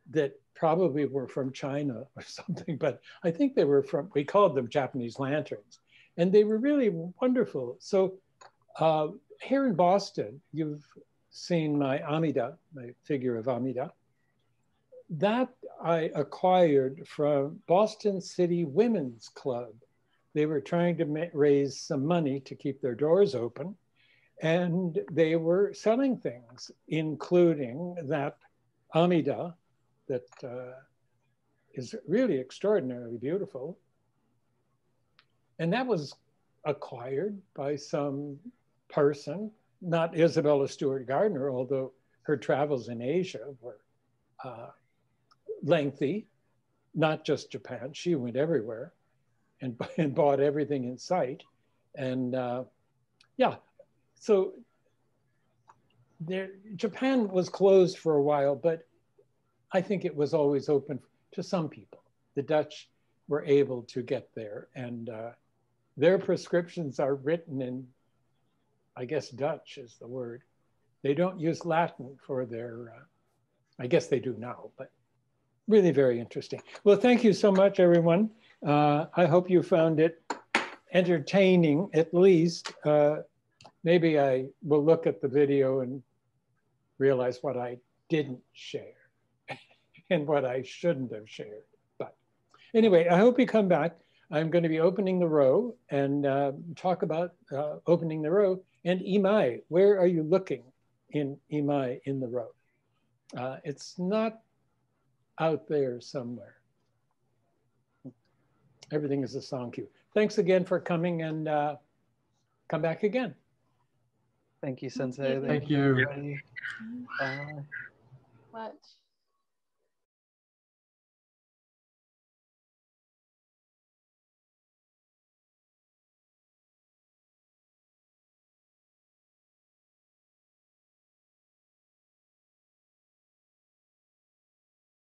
that probably were from China or something, but I think they were from, we called them Japanese lanterns. And they were really wonderful. So here in Boston, you've seen my Amida, my figure of Amida. That I acquired from Boston City Women's Club. They were trying to raise some money to keep their doors open. And they were selling things, including that Amida that is really extraordinarily beautiful. And that was acquired by some person, not Isabella Stewart Gardner, although her travels in Asia were lengthy, not just Japan. She went everywhere and bought everything in sight. And yeah, so Japan was closed for a while, but I think it was always open to some people. the Dutch were able to get there. And their prescriptions are written in, I guess Dutch is the word. They don't use Latin for their, I guess they do now, but really very interesting. Well, thank you so much, everyone. I hope you found it entertaining, at least. Maybe I will look at the video and realize what I didn't share and what I shouldn't have shared. But anyway, I hope you come back. I'm going to be opening the row and talk about opening the row. And Imai, where are you looking in Imai in the row? It's not out there somewhere. Everything is a song cue. Thanks again for coming, and come back again. Thank you, Sensei. Thank you. Bye. Much.